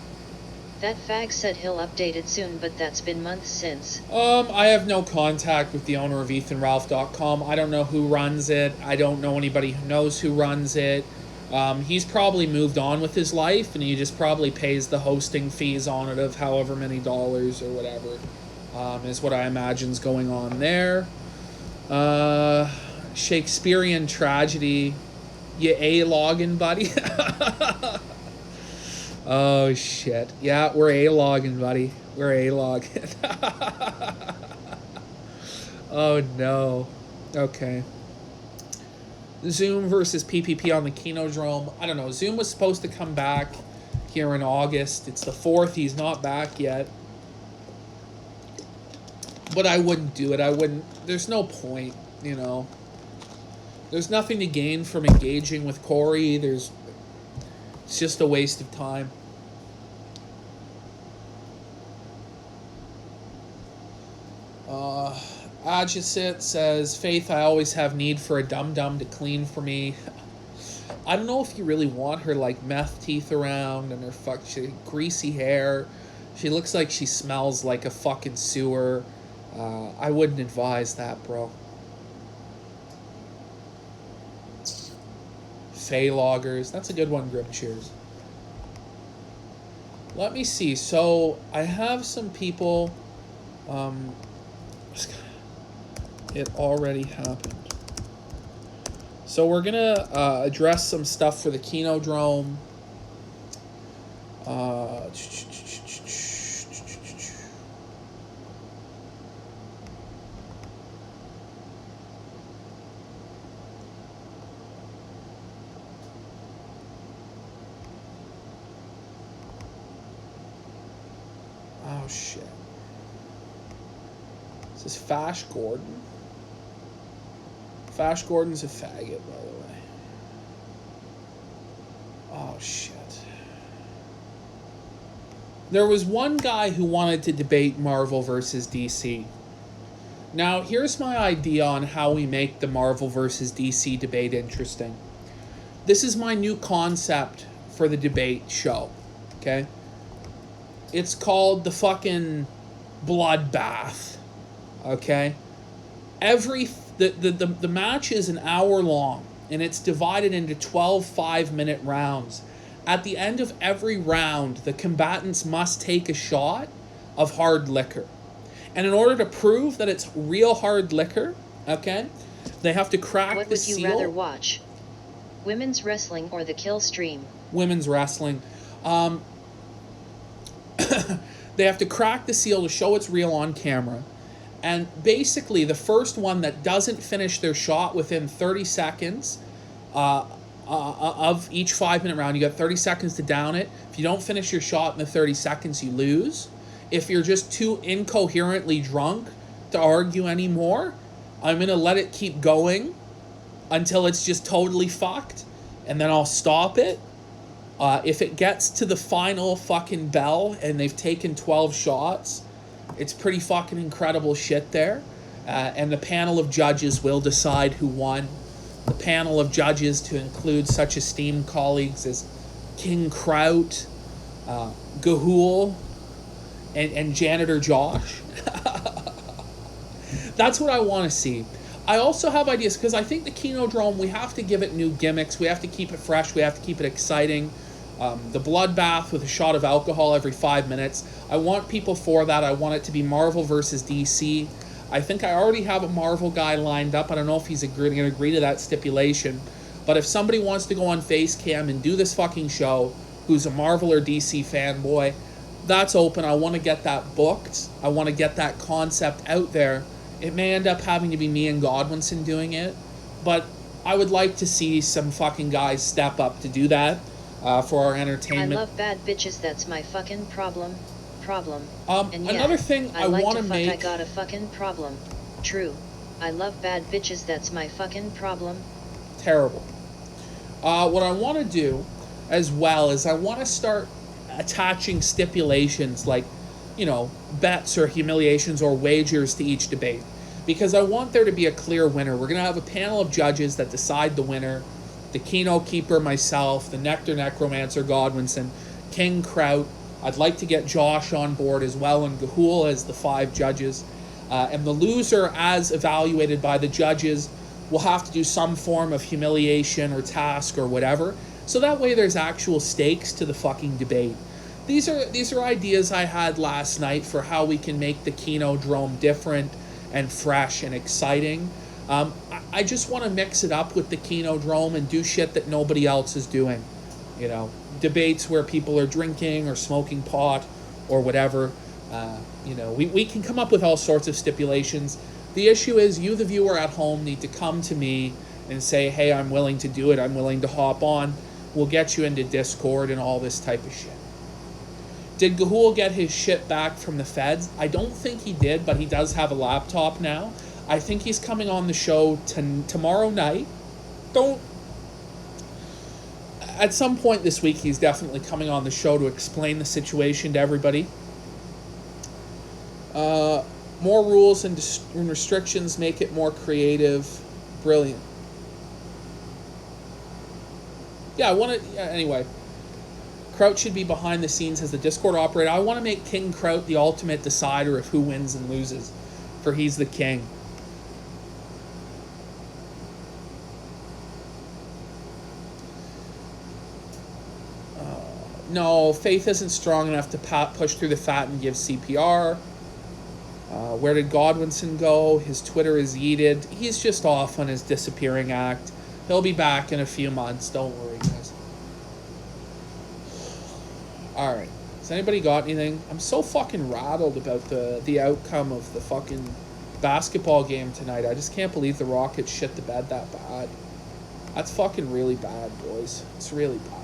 That fag said he'll update it soon, but that's been months since. I have no contact with the owner of EthanRalph.com. I don't know who runs it. I don't know anybody who knows who runs it. He's probably moved on with his life, and he just probably pays the hosting fees on it of however many dollars or whatever, is what I imagine's going on there. Shakespearean tragedy. You A-logging, buddy? Oh, shit. Yeah, we're A-logging, buddy. We're A-logging. Oh, no. Okay. Zoom versus PPP on the Kinodrome. I don't know. Zoom was supposed to come back here in August. It's the 4th. He's not back yet. But I wouldn't do it. I wouldn't. There's no point, you know. There's nothing to gain from engaging with Corey. It's just a waste of time. Adjacent says, Faith, I always have need for a dum-dum to clean for me. I don't know if you really want her, like, meth teeth around and her greasy hair. She looks like she smells like a fucking sewer. I wouldn't advise that, bro. Fey loggers. That's a good one, Grim Cheers. Let me see. So, I have some people... it already happened. So we're going to address some stuff for the Kinodrome. Oh, shit. This is Fash Gordon. Fash Gordon's a faggot, by the way. Oh, shit. There was one guy who wanted to debate Marvel versus DC. Now, here's my idea on how we make the Marvel versus DC debate interesting. This is my new concept for the debate show, okay? It's called the fucking bloodbath, okay? The match is an hour long, and it's divided into 12 5-minute rounds. At the end of every round, the combatants must take a shot of hard liquor. And in order to prove that it's real hard liquor, okay, they have to crack the seal. What would you rather watch? Women's wrestling or the kill stream? Women's wrestling. They have to crack the seal to show it's real on camera. And basically, the first one that doesn't finish their shot within 30 seconds of each 5-minute round, you got 30 seconds to down it. If you don't finish your shot in the 30 seconds, you lose. If you're just too incoherently drunk to argue anymore, I'm going to let it keep going until it's just totally fucked, and then I'll stop it. If it gets to the final fucking bell and they've taken 12 shots, it's pretty fucking incredible shit there. And the panel of judges will decide who won. The panel of judges to include such esteemed colleagues as King Kraut, Gahul, and Janitor Josh. That's what I want to see. I also have ideas, because I think the Kinodrome, we have to give it new gimmicks. We have to keep it fresh. We have to keep it exciting. The bloodbath with a shot of alcohol every 5 minutes. I want people for that. I want it to be Marvel versus DC. I think I already have a Marvel guy lined up. I don't know if he's going to agree to that stipulation. But if somebody wants to go on Facecam and do this fucking show, who's a Marvel or DC fanboy, that's open. I want to get that booked. I want to get that concept out there. It may end up having to be me and Godwinson doing it, but I would like to see some fucking guys step up to do that for our entertainment. I love bad bitches. That's my fucking problem. And yeah, another thing I like want to make. I got a fucking problem. True. I love bad bitches. That's my fucking problem. Terrible. What I want to do as well is I want to start attaching stipulations like, you know, bets or humiliations or wagers to each debate, because I want there to be a clear winner. We're going to have a panel of judges that decide the winner. The Kino Keeper, myself, the Nectar Necromancer, Godwinson, King Kraut. I'd like to get Josh on board as well, and Gahul as the 5 judges. And the loser, as evaluated by the judges, will have to do some form of humiliation or task or whatever. So that way there's actual stakes to the fucking debate. These are ideas I had last night for how we can make the Kinodrome different and fresh and exciting. I just want to mix it up with the Kinodrome and do shit that nobody else is doing. You know, debates where people are drinking or smoking pot or whatever. You know, we can come up with all sorts of stipulations. The issue is you, the viewer at home, need to come to me and say, hey, I'm willing to do it, I'm willing to hop on. We'll get you into Discord and all this type of shit. Did Gahul get his shit back from the feds? I don't think he did, but he does have a laptop now. I think he's coming on the show tomorrow night. At some point this week, he's definitely coming on the show to explain the situation to everybody. More rules and restrictions make it more creative. Brilliant. Yeah, anyway. Kraut should be behind the scenes as the Discord operator. I want to make King Kraut the ultimate decider of who wins and loses, for he's the king. No, Faith isn't strong enough to push through the fat and give CPR. Where did Godwinson go? His Twitter is yeeted. He's just off on his disappearing act. He'll be back in a few months. Don't worry, guys. Alright. Has anybody got anything? I'm so fucking rattled about the outcome of the fucking basketball game tonight. I just can't believe the Rockets shit the bed that bad. That's fucking really bad, boys. It's really bad.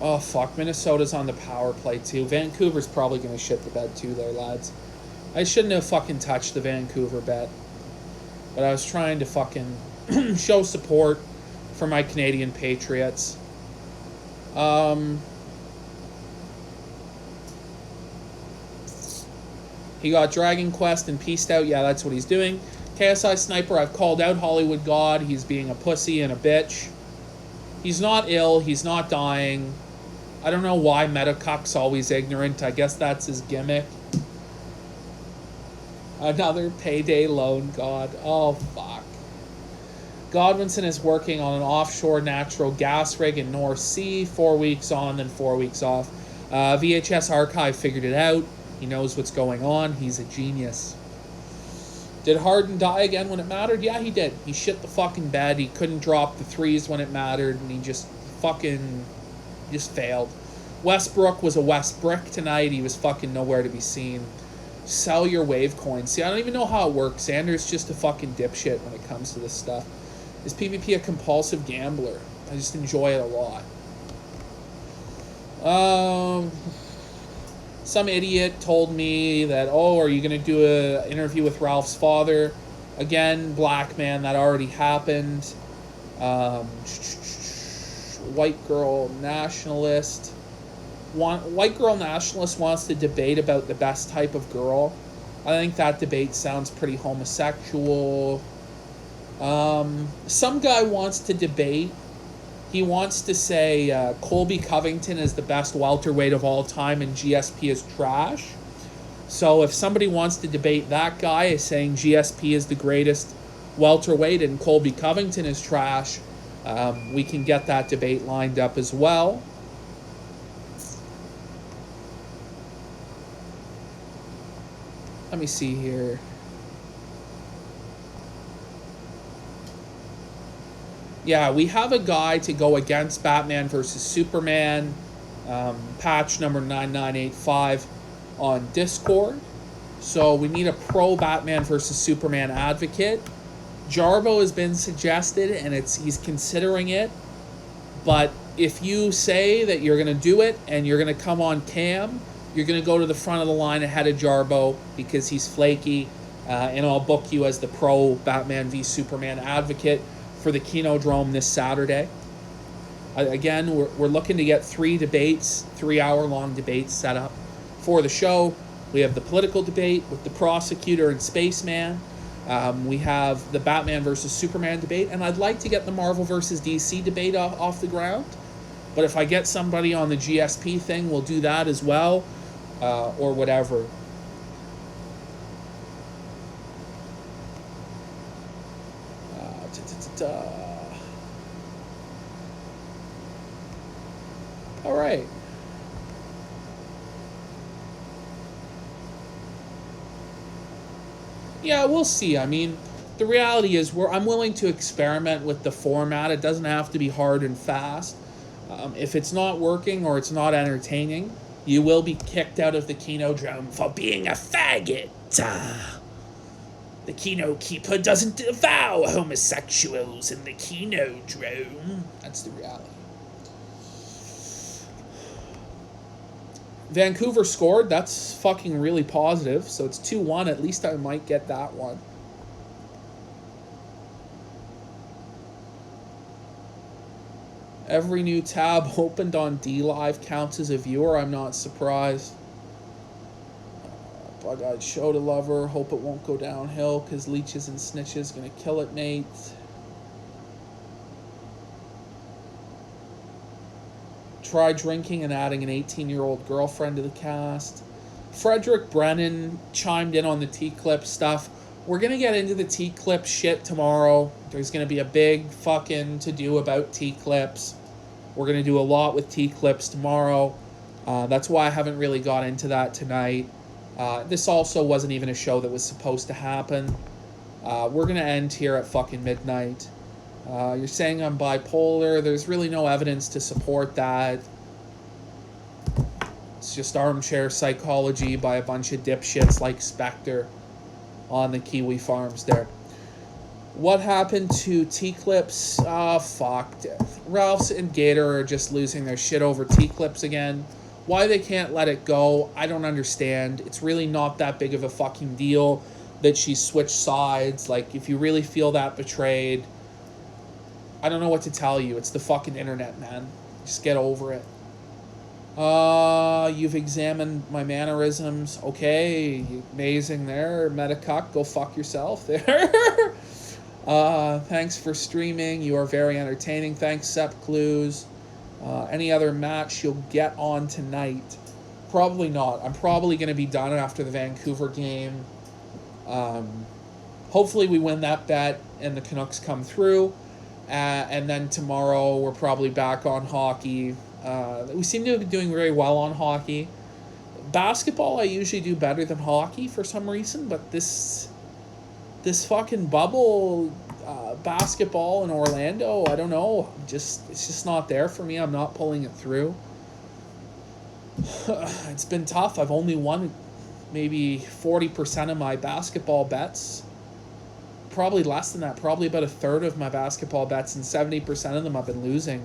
Oh, fuck. Minnesota's on the power play, too. Vancouver's probably going to shit the bed, too, there, lads. I shouldn't have fucking touched the Vancouver bet. But I was trying to fucking show support for my Canadian Patriots. He got Dragon Quest and pieced out. Yeah, that's what he's doing. KSI Sniper, I've called out Hollywood God. He's being a pussy and a bitch. He's not ill. He's not dying. I don't know why Metacuck's always ignorant. I guess that's his gimmick. Another payday loan, God. Oh, fuck. Godwinson is working on an offshore natural gas rig in North Sea. 4 weeks on, then 4 weeks off. VHS Archive figured it out. He knows what's going on. He's a genius. Did Harden die again when it mattered? Yeah, he did. He shit the fucking bed. He couldn't drop the threes when it mattered, and he just failed. Westbrook was a Westbrook tonight. He was fucking nowhere to be seen. Sell your wave coins. See, I don't even know how it works. Xander's just a fucking dipshit when it comes to this stuff. Is PPP a compulsive gambler? I just enjoy it a lot. Some idiot told me that, oh, are you going to do an interview with Ralph's father? Again, black man, that already happened. White girl nationalist. White girl nationalist wants to debate about the best type of girl. I think that debate sounds pretty homosexual. Some guy wants to debate. He wants to say Colby Covington is the best welterweight of all time and GSP is trash. So if somebody wants to debate that guy as saying GSP is the greatest welterweight and Colby Covington is trash, we can get that debate lined up as well. Let me see here. Yeah, we have a guy to go against Batman versus Superman, patch number 9985 on Discord. So we need a pro Batman versus Superman advocate. Jarbo has been suggested, and he's considering it. But if you say that you're going to do it and you're going to come on cam, you're going to go to the front of the line ahead of Jarbo because he's flaky, and I'll book you as the pro Batman v Superman advocate for the Kinodrome this Saturday. Again, we're looking to get 3 debates, 3-hour-long debates set up for the show. We have the political debate with the prosecutor and Spaceman. We have the Batman versus Superman debate, and I'd like to get the Marvel versus DC debate off the ground. But if I get somebody on the GSP thing, we'll do that as well, or whatever. All right. Yeah, we'll see. I mean, the reality is I'm willing to experiment with the format. It doesn't have to be hard and fast. If it's not working or it's not entertaining, you will be kicked out of the Kinodrome for being a faggot. The Kino Keeper doesn't avow homosexuals in the Kinodrome. That's the reality. Vancouver scored. That's fucking really positive. So it's 2-1. At least I might get that one. Every new tab opened on DLive counts as a viewer. I'm not surprised. Bug-eyed show to lover. Hope it won't go downhill because leeches and snitches gonna kill it, Nate. Try drinking and adding an 18-year-old girlfriend to the cast. Frederick Brennan chimed in on the T-Clip stuff. We're going to get into the T-Clip shit tomorrow. There's going to be a big fucking to-do about T-Clips. We're going to do a lot with T-Clips tomorrow. That's why I haven't really got into that tonight. This also wasn't even a show that was supposed to happen. We're going to end here at fucking midnight. You're saying I'm bipolar. There's really no evidence to support that. It's just armchair psychology by a bunch of dipshits like Spectre on the Kiwi farms there. What happened to T-Clips? Fuck. Ralphs and Gator are just losing their shit over T-Clips again. Why they can't let it go, I don't understand. It's really not that big of a fucking deal that she switched sides. Like, if you really feel that betrayed, I don't know what to tell you. It's the fucking internet, man. Just get over it. You've examined my mannerisms. Okay, amazing there. Metacuck, go fuck yourself there. Thanks for streaming. You are very entertaining. Thanks, Sep Clues. Any other match you'll get on tonight? Probably not. I'm probably going to be done after the Vancouver game. Hopefully we win that bet and the Canucks come through. And then tomorrow we're probably back on hockey. We seem to be doing very well on hockey. Basketball I usually do better than hockey for some reason, but this fucking bubble basketball in Orlando, I don't know. It's just not there for me. I'm not pulling it through. It's been tough. I've only won maybe 40% of my basketball bets. Probably less than that. Probably about a third of my basketball bets, and 70% of them I've been losing.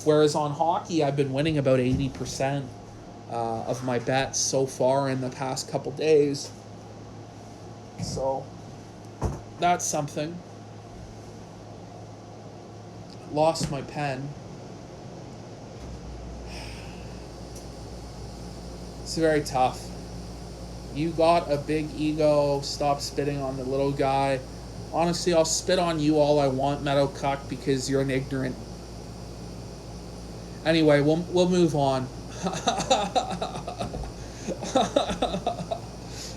Whereas on hockey, I've been winning about 80% of my bets so far in the past couple days. So that's something. Lost my pen. It's very tough. You got a big ego. Stop spitting on the little guy. Honestly, I'll spit on you all I want, Meadow Cuck, because you're an ignorant. Anyway, we'll move on.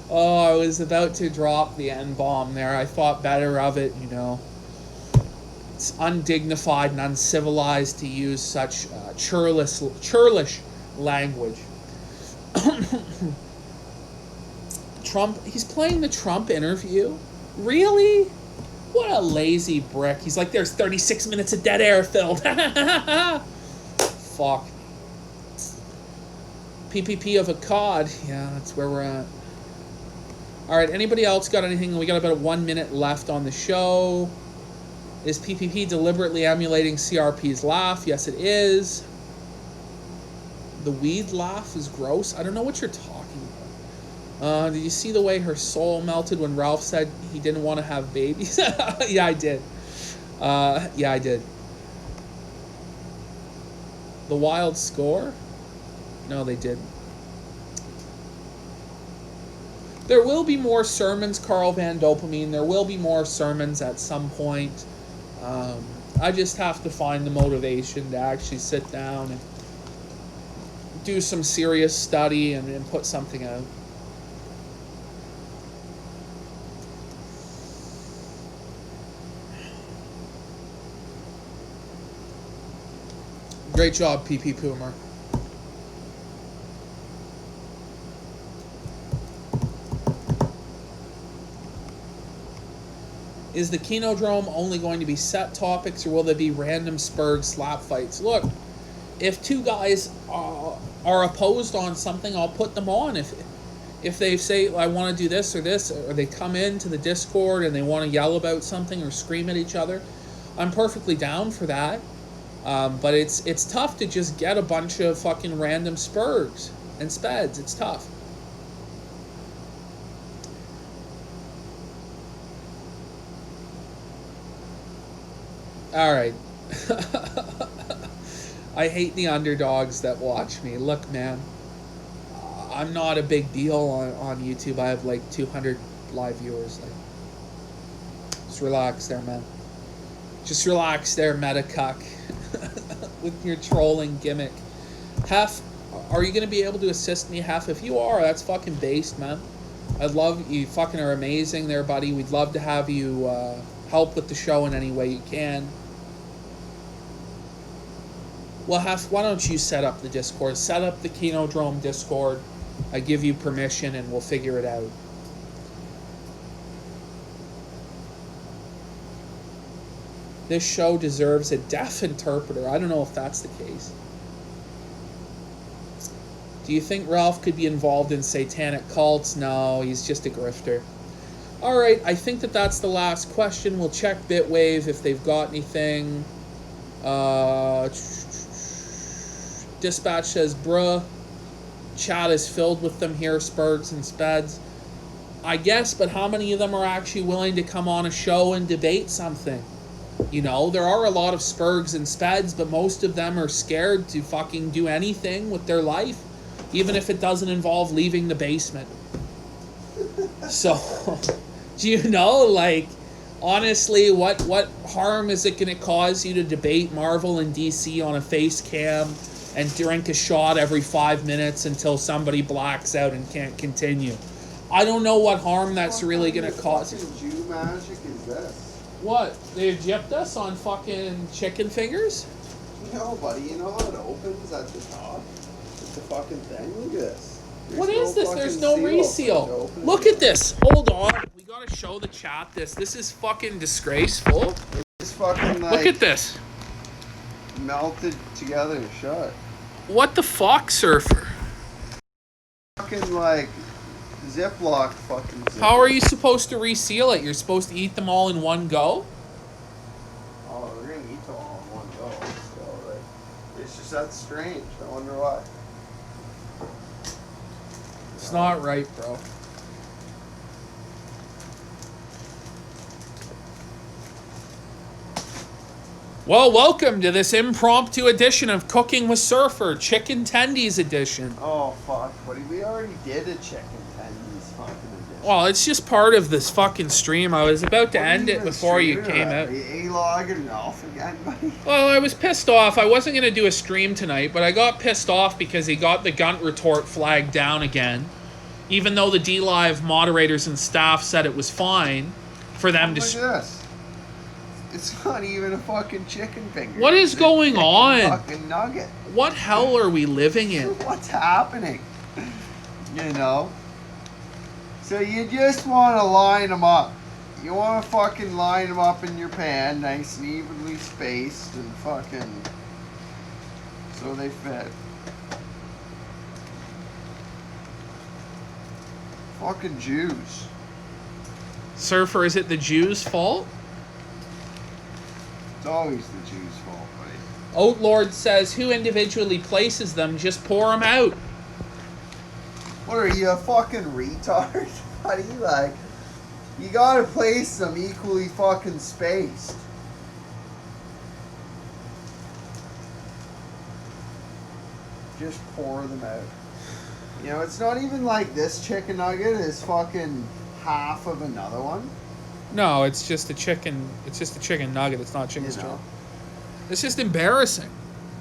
Oh, I was about to drop the N-bomb there. I thought better of it, you know. It's undignified and uncivilized to use such churlish language. Trump, he's playing the Trump interview? Really? What a lazy brick. He's like, there's 36 minutes of dead air filled. Fuck. PPP of a COD. Yeah, that's where we're at. Alright, anybody else got anything? We got about 1 minute left on the show. Is PPP deliberately emulating CRP's laugh? Yes, it is. The weed laugh is gross. I don't know what you're talking about. Did you see the way her soul melted when Ralph said he didn't want to have babies? Yeah, I did. Yeah, I did. The Wild score? No, they didn't. There will be more sermons, Carl Van Dopamine. There will be more sermons at some point. I just have to find the motivation to actually sit down and do some serious study and put something out. Great job, PP Poomer. Is the Kinodrome only going to be set topics, or will there be random Spurg slap fights? Look, if two guys are opposed on something, I'll put them on. If they say I want to do this, or they come into the Discord and they want to yell about something or scream at each other, I'm perfectly down for that. But it's tough to just get a bunch of fucking random spurgs and speds. It's tough. All right. I hate the underdogs that watch me. Look, man, I'm not a big deal on YouTube. I have like 200 live viewers. Like, just relax there, man. Just relax there, Metacuck, with your trolling gimmick. Hef, are you gonna be able to assist me, Hef? If you are, that's fucking based, man. I'd love you. Fucking are amazing, there, buddy. We'd love to have you help with the show in any way you can. Well, Hef, why don't you set up the Discord? Set up the Kinodrome Discord. I give you permission, and we'll figure it out. This show deserves a deaf interpreter. I don't know if that's the case. Do you think Ralph could be involved in satanic cults? No, he's just a grifter. All right, I think that's the last question. We'll check Bitwave if they've got anything. Dispatch says, bruh, chat is filled with them here, Spurgs and Speds. I guess, but how many of them are actually willing to come on a show and debate something? You know, there are a lot of Spurgs and Speds, but most of them are scared to fucking do anything with their life, even if it doesn't involve leaving the basement. So, do you know, like, honestly, what harm is it going to cause you to debate Marvel and DC on a face cam and drink a shot every 5 minutes until somebody blacks out and can't continue? I don't know what harm that's really going to cause. What fucking Jew magic is this? What? They gypped us on fucking chicken fingers? No, buddy. You know how it opens at the top? It's the fucking thing. Look at this. What is this? There's no reseal. Look at this. Hold on. We gotta show the chat this. This is fucking disgraceful. It's fucking like... Look at this. Melted together shut. What the fuck, Surfer? Fucking like... Ziploc fucking zip. How are you supposed to reseal it? You're supposed to eat them all in one go? Oh, we're gonna eat them all in one go. So, like, it's just that's strange. I wonder why. It's not right, bro. Well, welcome to this impromptu edition of Cooking with Surfer, Chicken Tendies edition. Oh, fuck, buddy. We already did a chicken tendies fucking edition. Well, it's just part of this fucking stream. I was about to end it before you came out. Are you A-logging Ralph again, buddy? Well, I was pissed off. I wasn't going to do a stream tonight, but I got pissed off because he got the Gunt retort flag down again. Even though the D-Live moderators and staff said it was fine for them to... Look at this. It's not even a fucking chicken finger. What is going on? Fucking nugget. What hell are we living in? What's happening? You know? So you just want to line them up. You want to fucking line them up in your pan, nice and evenly spaced, and fucking... so they fit. Fucking Jews. Surfer, is it the Jews' fault? It's always the Jews' fault, buddy. Outlord says, who individually places them? Just pour them out. What are you, a fucking retard, buddy? Like, you gotta place them equally fucking spaced. Just pour them out. You know, it's not even like this chicken nugget is fucking half of another one. No, it's just a chicken. It's just a chicken nugget. It's not chicken strip. know. It's just embarrassing.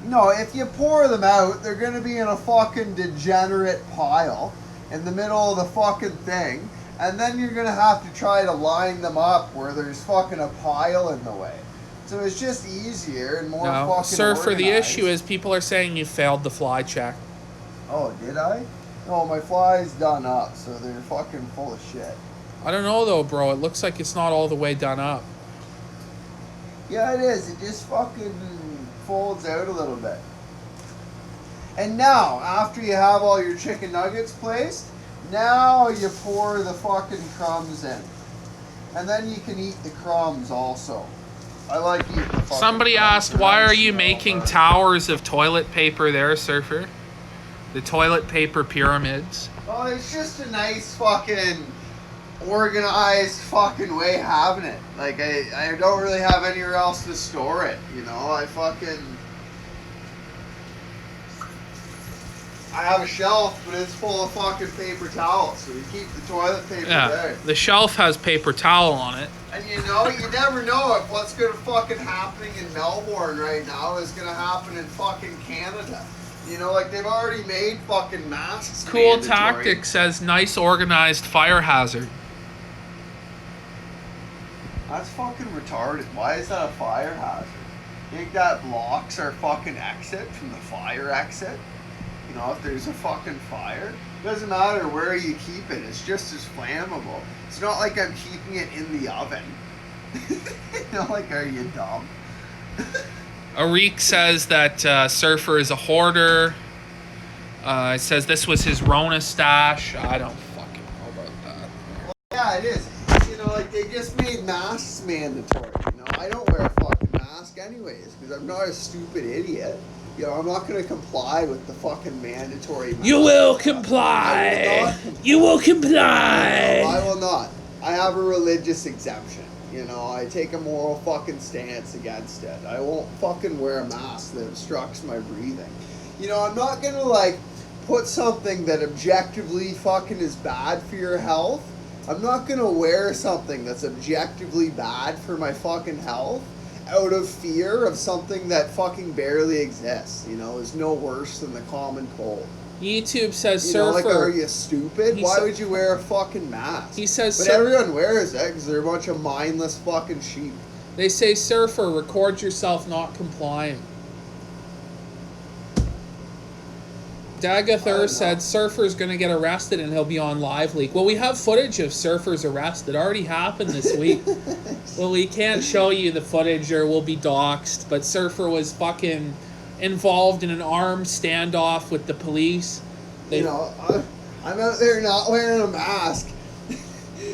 No, if you pour them out, they're gonna be in a fucking degenerate pile in the middle of the fucking thing, and then you're gonna have to try to line them up where there's fucking a pile in the way. So it's just easier and more fucking Surfer, the organized. issue is people are saying you failed the fly check. Oh, did I? No, my fly's done up, so they're fucking full of shit. I don't know though, bro. It looks like it's not all the way done up. Yeah, it is. It just fucking folds out a little bit. And now, after you have all your chicken nuggets placed, now you pour the fucking crumbs in. And then you can eat the crumbs also. I like eating the fucking Somebody crumbs. asked, why are you making towers of toilet paper there, Surfer? The toilet paper pyramids. Oh, it's just a nice fucking organized fucking way of having it. Like, I don't really have anywhere else to store it, you know? I have a shelf, but it's full of fucking paper towels, so you keep the toilet paper there. The shelf has paper towel on it. And you know, you never know if what's gonna fucking happening in Melbourne right now is gonna happen in fucking Canada. You know, like they've already made fucking masks Cool mandatory. Tactic says nice organized fire hazard. That's fucking retarded. Why is that a fire hazard? You think that blocks our fucking exit from the fire exit? You know, if there's a fucking fire, it doesn't matter where you keep it, it's just as flammable. It's not like I'm keeping it in the oven. You know, like, are you dumb? Arik says that Surfer is a hoarder. It says this was his Rona stash. I don't fucking know about that. Well, yeah, it is. You know, like, they just made masks mandatory. You know, I don't wear a fucking mask anyways, because I'm not a stupid idiot. You know, I'm not going to comply with the fucking mandatory mask. You will comply! You will comply! No, I will not. I have a religious exemption. You know, I take a moral fucking stance against it. I won't fucking wear a mask that obstructs my breathing. You know, I'm not going to, like, put something that objectively fucking is bad for your health. I'm not going to wear something that's objectively bad for my fucking health out of fear of something that fucking barely exists, you know, is no worse than the common cold. YouTube says you know, Surfer. like, are you stupid? Why would you wear a fucking mask? He says, but everyone wears it because they're a bunch of mindless fucking sheep. They say, Surfer, record yourself not complying. Dagathur said Surfer's going to get arrested and he'll be on Live Leak. Well, we have footage of Surfer's arrest. It already happened this week. Well, we can't show you the footage or we'll be doxxed, but Surfer was fucking involved in an armed standoff with the police. You know, I'm out there not wearing a mask.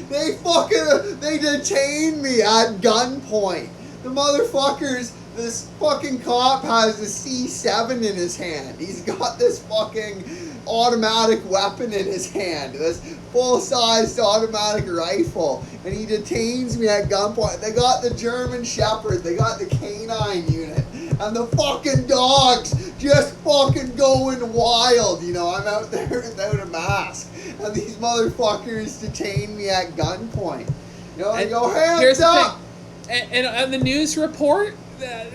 They detained me at gunpoint. The motherfuckers, this fucking cop has a C7 in his hand. He's got this fucking automatic weapon in his hand, this full-sized automatic rifle, and he detains me at gunpoint. They got the German Shepherd, they got the canine unit, and the fucking dogs just fucking going wild. You know, I'm out there without a mask, and these motherfuckers detain me at gunpoint. You know, they go, hands up! And on the news report,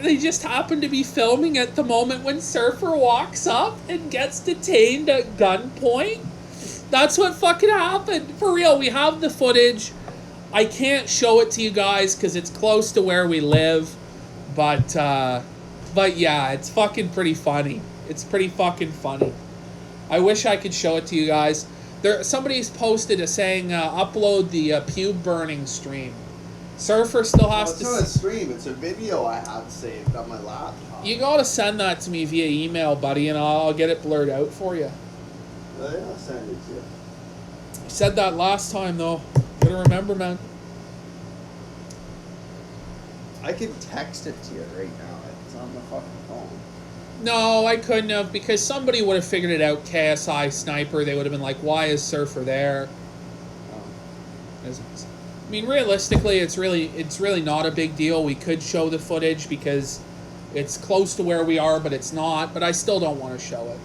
they just happen to be filming at the moment when Surfer walks up and gets detained at gunpoint. That's what fucking happened. For real, we have the footage. I can't show it to you guys because it's close to where we live. But yeah, it's fucking pretty funny. It's pretty fucking funny. I wish I could show it to you guys. Somebody's posted a saying, upload the pube burning stream. Surfer still has to... It's not a stream, it's a video I have saved on my laptop. You gotta send that to me via email, buddy, and I'll get it blurred out for you. Yeah, I'll send it to you. I said that last time, though. Gotta remember, man. I can text it to you right now. It's on the fucking phone. No, I couldn't have, because somebody would have figured it out, KSI Sniper. They would have been like, why is Surfer there? I mean, realistically, it's really not a big deal. We could show the footage because it's close to where we are, but it's not. But I still don't want to show it.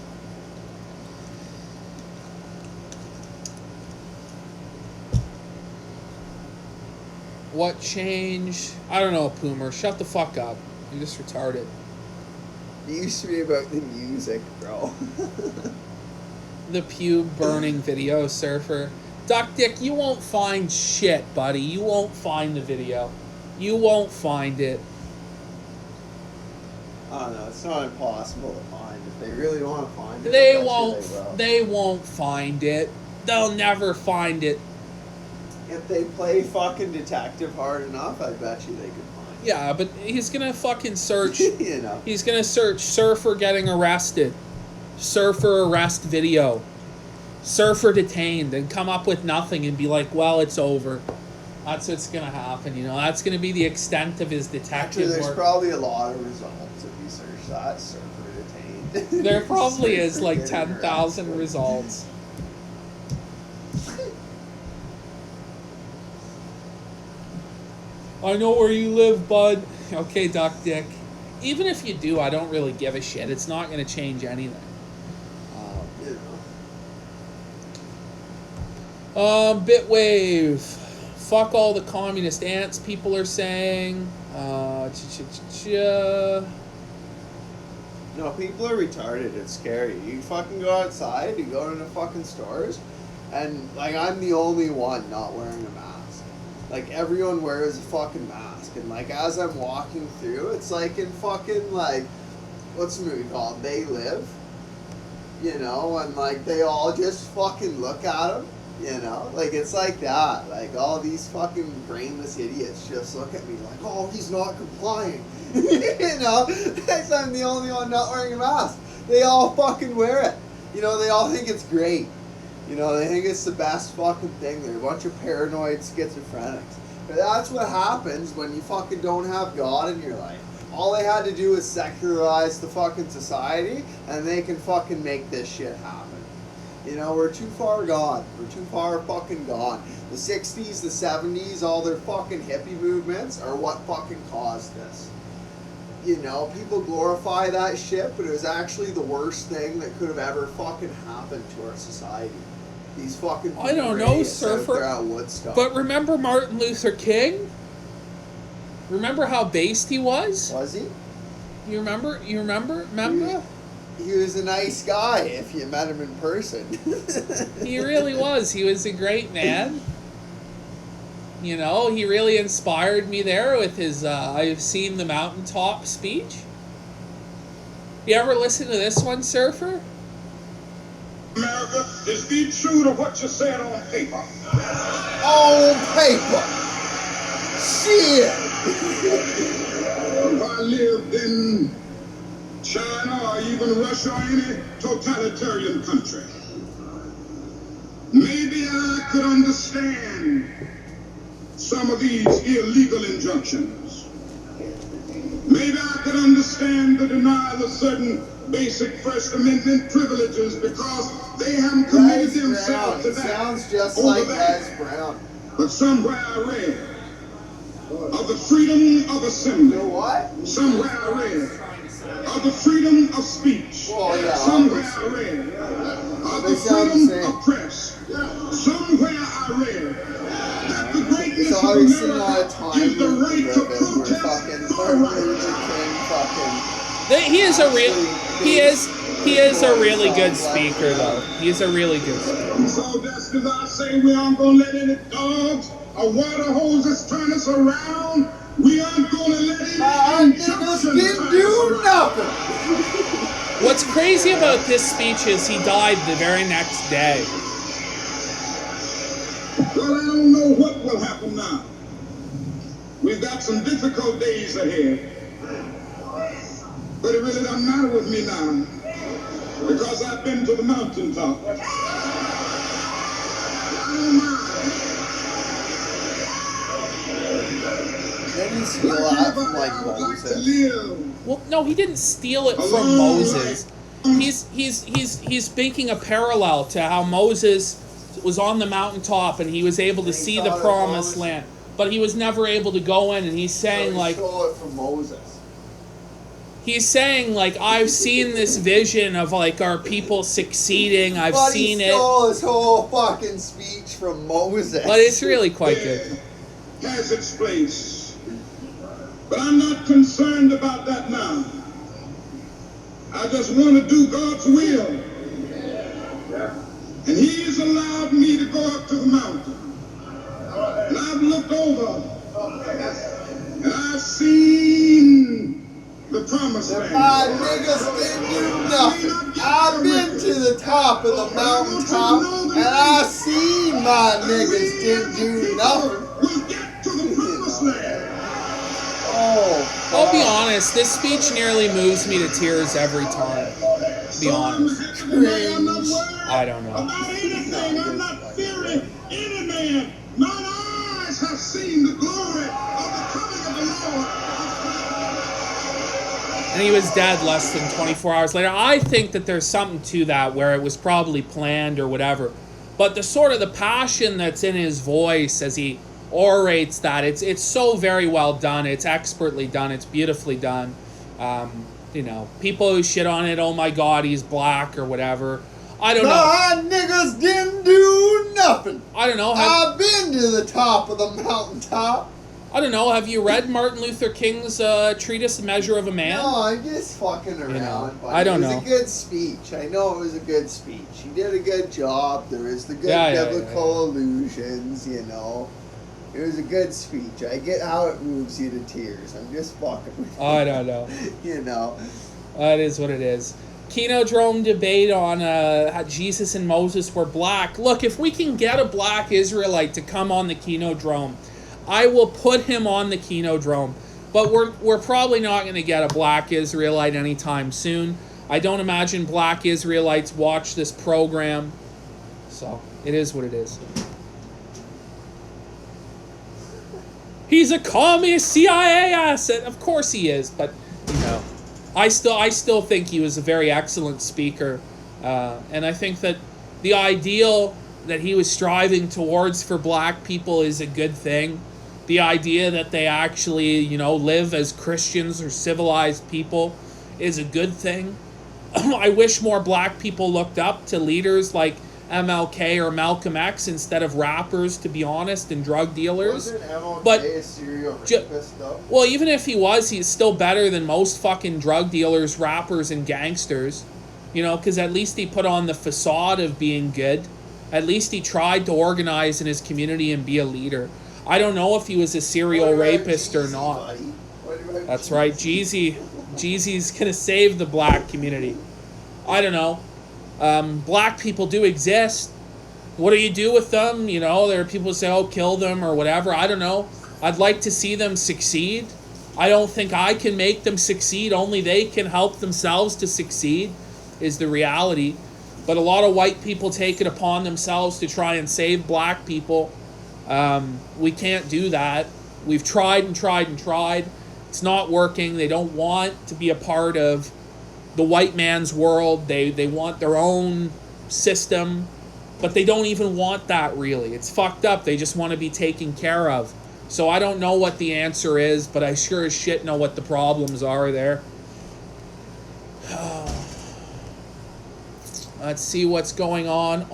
What changed? I don't know, Poomer. Shut the fuck up. You're just retarded. It used to be about the music, bro. The pube burning video, Surfer. Duck Dick, you won't find shit, buddy. You won't find the video. You won't find it. I don't know. It's not impossible to find. If they really want to find it, They won't find it. They'll never find it. If they play fucking detective hard enough, I bet you they could find it. Yeah, but he's gonna fucking search. You know. He's gonna search Surfer getting arrested. surfer arrest video, surfer detained, and come up with nothing and be like, well, it's over. That's what's going to happen, you know. That's going to be the extent of his detective There's work. probably a lot of results if you search that, surfer detained. There probably is like 10,000 results. I know where you live, bud. Okay, Duck Dick. Even if you do, I don't really give a shit. It's not going to change anything. You know. Bitwave. Fuck all the communist ants, people are saying. No, people are retarded. It's scary. You fucking go outside, you go into fucking stores, and, like, I'm the only one not wearing a mask. Like, everyone wears a fucking mask. And, like, as I'm walking through, it's like in fucking, like, what's the movie called? They Live. You know, and, like, they all just fucking look at him. You know, like, it's like that. Like, all these fucking brainless idiots just look at me like, oh, he's not complying. You know, because I'm the only one not wearing a mask. They all fucking wear it. You know, they all think it's great. You know, they think it's the best fucking thing. They're a bunch of paranoid schizophrenics. But that's what happens when you fucking don't have God in your life. All they had to do is secularize the fucking society, and they can fucking make this shit happen. You know, we're too far gone. We're too far fucking gone. The 60s, the 70s, all their fucking hippie movements are what fucking caused this. You know, people glorify that shit, but it was actually the worst thing that could have ever fucking happened to our society. These fucking I don't know, surfer. surfer. At Woodstock. But remember Martin Luther King? Remember how based he was? Was he? You remember? Remember? He was a nice guy if you met him in person. He really was. He was a great man. You know, he really inspired me there with his I've seen the mountaintop speech. You ever listen to this one, Surfer? America is be true to what you said on paper. On paper. Shit. If I lived in China or even Russia or any totalitarian country, maybe I could understand some of these illegal injunctions. Maybe I could understand the denial of certain basic First Amendment privileges because they haven't committed themselves to that. Sounds just like Les Brown. But somewhere I read of the freedom of assembly. You know what? Somewhere I read of the freedom of speech. Oh, yeah, somewhere I read of the freedom of press. Somewhere I read that the greatness of America is the right to protest for right. He is a really good speaker, though. He's a really good speaker. So just as I say we aren't gonna let any dogs or water hoses turn us around, we aren't gonna let any injunctions didn't do nothing. What's crazy about this speech is he died the very next day. Well, I don't know what will happen now. We've got some difficult days ahead. But it really doesn't matter with me now, because I've been to the mountaintop. I don't mind. Didn't he steal that from, like, Moses? Well, no, he didn't steal it from Moses. He's making a parallel to how Moses was on the mountaintop and he was able to see the promised land, but he was never able to go in. And he's saying, like, stole it from Moses. He's saying, like, I've seen this vision of, like, our people succeeding. I've seen it. He stole his whole fucking speech from Moses. But it's really quite good. Has its place. But I'm not concerned about that now. I just want to do God's will. And He's allowed me to go up to the mountain. And I've looked over. And I've seen the promised land. My niggas didn't do nothing. I've been to the top of the mountaintop, and I seen my niggas didn't do nothing. We'll get to the promised land. Oh. I'll be honest, this speech nearly moves me to tears every time. To be honest. I don't know. I'm not fearing any man. Mine eyes have seen the glory of the coming of the Lord. And he was dead less than 24 hours later. I think that there's something to that where it was probably planned or whatever. But the sort of the passion that's in his voice as he orates that, it's so very well done. It's expertly done. It's beautifully done. You know, people who shit on it, oh my God, he's black or whatever. I don't know. My niggas didn't do nothing. I don't know. I've been to the top of the mountaintop. I don't know. Have you read Martin Luther King's treatise, The Measure of a Man? No, I'm just fucking around. You know, but I don't know. It was a good speech. I know it was a good speech. He did a good job. There was the good biblical allusions, you know. It was a good speech. I get how it moves you to tears. I'm just fucking with you. I don't know. You know. It is what it is. Kinodrome debate on how Jesus and Moses were black. Look, if we can get a black Israelite to come on the Kinodrome, I will put him on the Kinodrome. But we're probably not going to get a black Israelite anytime soon. I don't imagine black Israelites watch this program. So, it is what it is. He's a commie CIA asset. Of course he is, but, you know, I still think he was a very excellent speaker. And I think that the ideal that he was striving towards for black people is a good thing. The idea that they actually, you know, live as Christians or civilized people is a good thing. I wish more black people looked up to leaders like MLK or Malcolm X instead of rappers, to be honest, and drug dealers. Wasn't MLK but a serial rapist, though? Well, even if he was, he's still better than most fucking drug dealers, rappers, and gangsters. You know, because at least he put on the facade of being good. At least he tried to organize in his community and be a leader. I don't know if he was a serial rapist or not. That's right, Jeezy's gonna save the black community. I don't know. Black people do exist. What do you do with them? You know, there are people who say, oh, kill them or whatever. I don't know. I'd like to see them succeed. I don't think I can make them succeed. Only they can help themselves to succeed is the reality. But a lot of white people take it upon themselves to try and save black people. We can't do that. We've tried and tried and tried. It's not working. They don't want to be a part of the white man's world. They want their own system, but they don't even want that really. It's fucked up. They just want to be taken care of. So I don't know what the answer is, but I sure as shit know what the problems are there. Let's see what's going on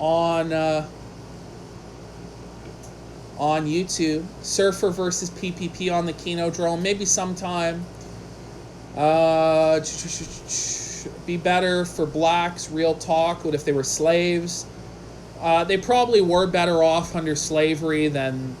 YouTube. Surfer versus PPP on the Kinodrome. Maybe sometime. Be better for blacks. Real talk. What if they were slaves? They probably were better off under slavery than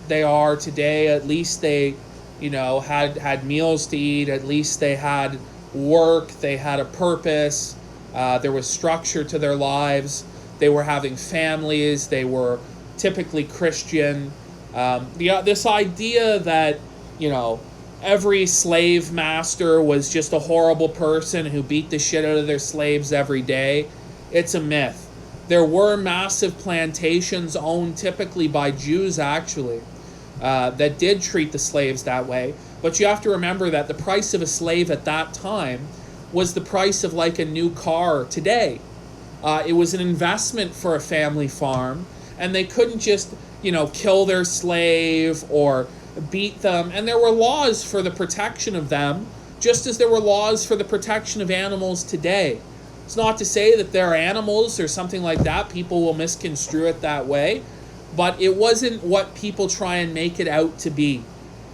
they are today. At least they, you know, had meals to eat. At least they had work. They had a purpose. There was structure to their lives. They were having families. They were typically Christian. This idea that, you know, every slave master was just a horrible person who beat the shit out of their slaves every day, it's a myth. There were massive plantations owned typically by Jews, actually, that did treat the slaves that way. But you have to remember that the price of a slave at that time was the price of like a new car today. It was an investment for a family farm, and they couldn't just, you know, kill their slave or beat them. And there were laws for the protection of them, just as there were laws for the protection of animals today. It's not to say that they're animals or something like that. People will misconstrue it that way. But it wasn't what people try and make it out to be.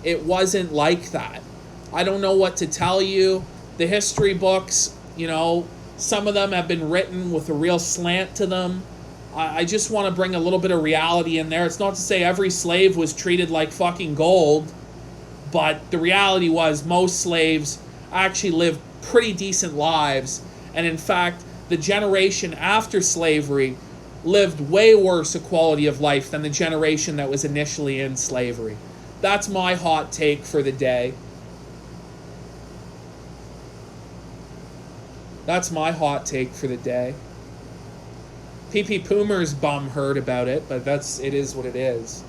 It wasn't like that. I don't know what to tell you. The history books, you know, some of them have been written with a real slant to them. I just want to bring a little bit of reality in there. It's not to say every slave was treated like fucking gold, but the reality was most slaves actually lived pretty decent lives. And in fact, the generation after slavery lived way worse a quality of life than the generation that was initially in slavery. That's my hot take for the day. That's my hot take for the day. PP Poomer's bum heard about it, but it is what it is.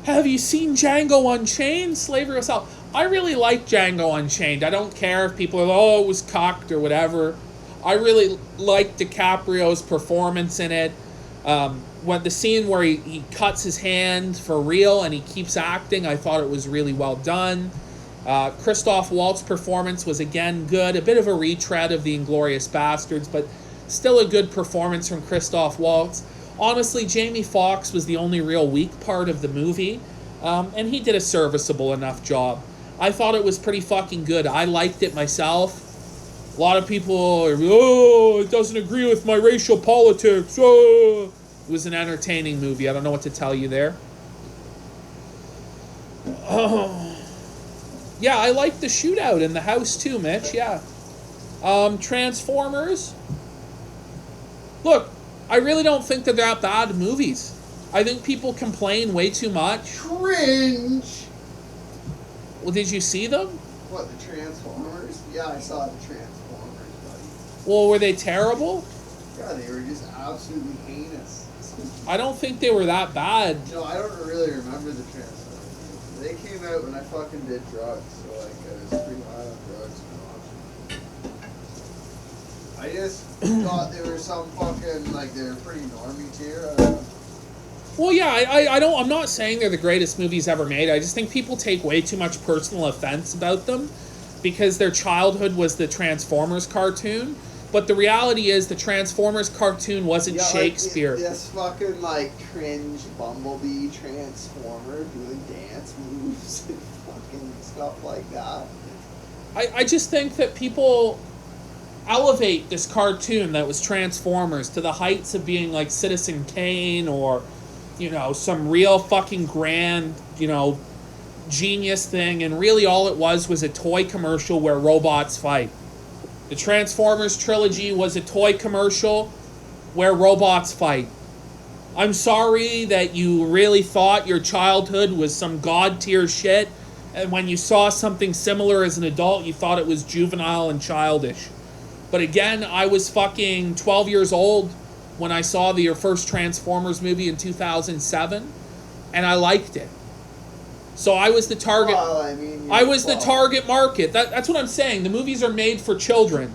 Have you seen Django Unchained? Slavery Yourself. I really like Django Unchained. I don't care if people are like, oh, it was cocked or whatever. I really like DiCaprio's performance in it. When the scene where he cuts his hand for real and he keeps acting, I thought it was really well done. Christoph Waltz's performance was again good. A bit of a retread of the Inglourious Bastards, but still a good performance from Christoph Waltz. Honestly, Jamie Foxx was the only real weak part of the movie, and he did a serviceable enough job. I thought it was pretty fucking good. I liked it myself. A lot of people are, oh, it doesn't agree with my racial politics. Oh. It was an entertaining movie. I don't know what to tell you there. Yeah, I liked the shootout in the house too, Mitch. Yeah. Transformers. Look, I really don't think that they're bad movies. I think people complain way too much. Cringe! Well, did you see them? What, the Transformers? Yeah, I saw the Transformers, buddy. Well, were they terrible? Yeah, they were just absolutely heinous. I don't think they were that bad. No, I don't really remember the Transformers. They came out when I fucking did drugs, so like I was pretty high on drugs when watching. I just thought they were some fucking, like, they were pretty normie tier. I don't know. Well, yeah, I'm not saying they're the greatest movies ever made. I just think people take way too much personal offense about them because their childhood was the Transformers cartoon. But the reality is the Transformers cartoon wasn't Shakespeare. Like, this fucking, like, cringe Bumblebee Transformer doing dance moves and fucking stuff like that. I just think that people elevate this cartoon that was Transformers to the heights of being like Citizen Kane or, you know, some real fucking grand, you know, genius thing, and really all it was a toy commercial where robots fight. The Transformers trilogy was a toy commercial where robots fight. I'm sorry that you really thought your childhood was some god tier shit, and when you saw something similar as an adult, you thought it was juvenile and childish. But again, I was fucking 12 years old when I saw the first Transformers movie in 2007, and I liked it. So I was the target. Well, I mean, I was the target market. That's what I'm saying. The movies are made for children.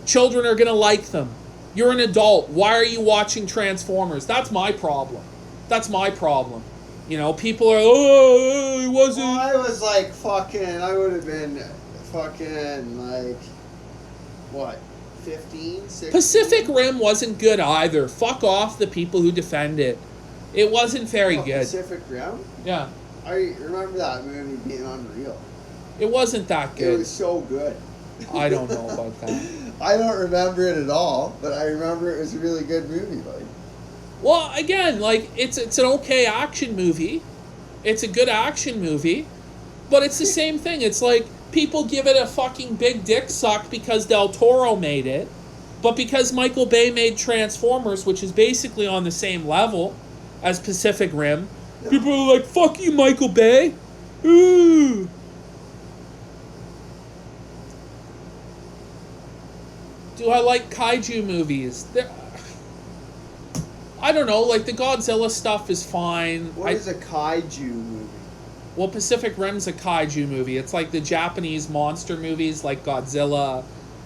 Children are gonna like them. You're an adult. Why are you watching Transformers? That's my problem. That's my problem. You know, people are, oh, it wasn't. Well, I was like fucking. I would have been fucking like what, 15, 16? Pacific Rim wasn't good either. Fuck off the people who defend it. It wasn't very good. Pacific Rim? Yeah. I remember that movie being unreal. It wasn't that good. It was so good. I don't know about that. I don't remember it at all, but I remember it was a really good movie. Like, well, again, like it's an okay action movie. It's a good action movie, but it's the same thing. It's like people give it a fucking big dick suck because Del Toro made it, but because Michael Bay made Transformers, which is basically on the same level as Pacific Rim, people are like, fuck you, Michael Bay. Ooh. Do I like kaiju movies? I don't know, like the Godzilla stuff is fine. What is a kaiju movie? Well, Pacific Rim's a kaiju movie. It's like the Japanese monster movies like Godzilla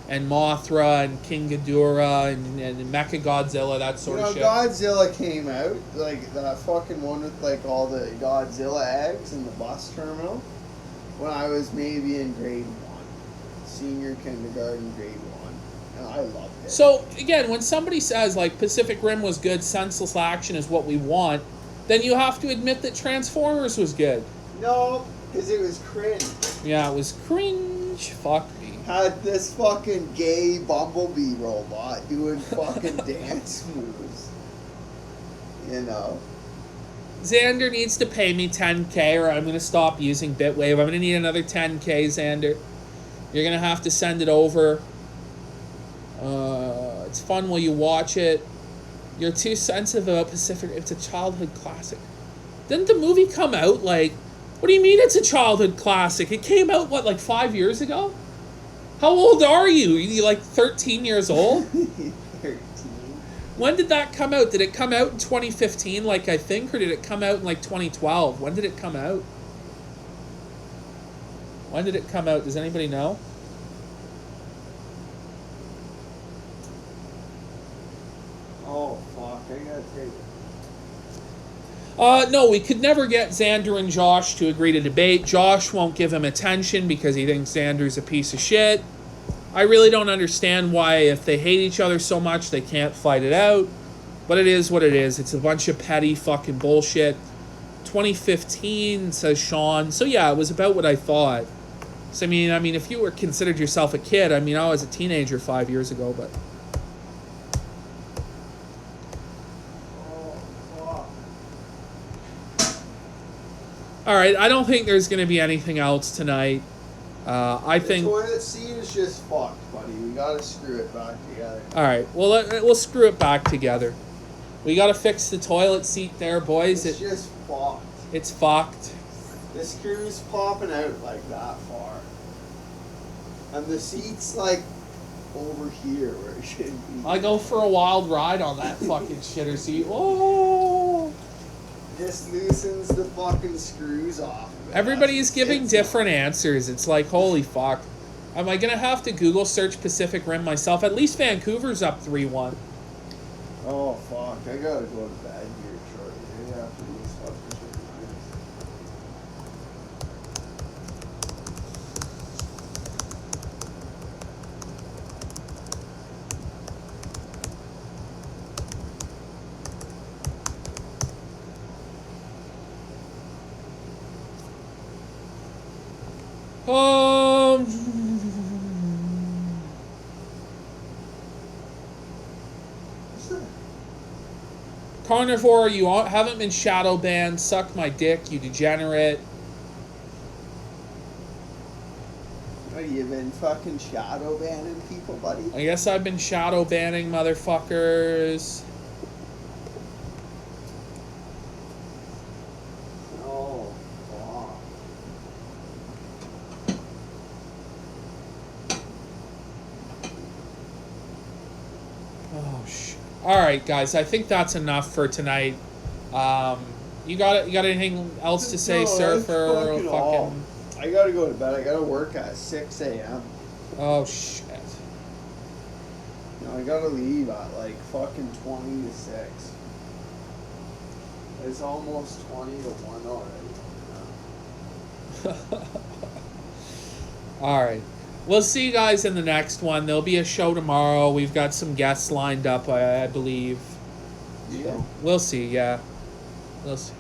and Mothra and King Ghidorah and Mechagodzilla, that sort of shit. Godzilla came out, like that fucking one with like all the Godzilla eggs in the bus terminal, when I was maybe in grade 1. Senior kindergarten, grade 1. And I loved it. So, again, when somebody says like Pacific Rim was good, senseless action is what we want, then you have to admit that Transformers was good. No, because it was cringe. Yeah, it was cringe. Fuck me. Had this fucking gay Bumblebee robot doing fucking dance moves. You know? Xander needs to pay me $10K or I'm going to stop using Bitwave. I'm going to need another $10K, Xander. You're going to have to send it over. It's fun while you watch it. You're too sensitive about Pacific. It's a childhood classic. Didn't the movie come out like... What do you mean it's a childhood classic? It came out, what, like 5 years ago? How old are you? Are you like 13 years old? 13. When did that come out? Did it come out in 2015, like I think, or did it come out in like 2012? When did it come out? When did it come out? Does anybody know? Oh, fuck. I gotta take it. No, we could never get Xander and Josh to agree to debate. Josh won't give him attention because he thinks Xander's a piece of shit. I really don't understand why, if they hate each other so much, they can't fight it out. But it is what it is. It's a bunch of petty fucking bullshit. 2015, says Sean. So yeah, it was about what I thought. So I mean, if you were considered yourself a kid, I mean, I was a teenager 5 years ago, but... Alright, I don't think there's going to be anything else tonight. I think... The toilet seat is just fucked, buddy. We gotta screw it back together. Alright, well, we'll screw it back together. We gotta fix the toilet seat there, boys. It's just fucked. It's fucked. The screw's popping out like that far. And the seat's like over here where it should be. I go for a wild ride on that fucking shitter seat. Oh! This loosens the fucking screws off. Everybody's giving different answers. It's like, holy fuck. Am I gonna have to Google search Pacific Rim myself? At least Vancouver's up 3-1. Oh fuck, I gotta go to bed here shortly. Maybe after these fucking shit. Carnivore, you haven't been shadow banned. Suck my dick, you degenerate. What, you been fucking shadow banning people, buddy? I guess I've been shadow banning motherfuckers. Oh, fuck. Oh shit. All right, guys. I think that's enough for tonight. You got anything else to say, No, Surfer? that's Or all. fucking... I gotta go to bed. I gotta work at 6 a.m. Oh shit. No, I gotta leave at like fucking 20 to 6. It's almost 20 to 1 already. All right. We'll see you guys in the next one. There'll be a show tomorrow. We've got some guests lined up, I believe. Yeah. We'll see, yeah. We'll see.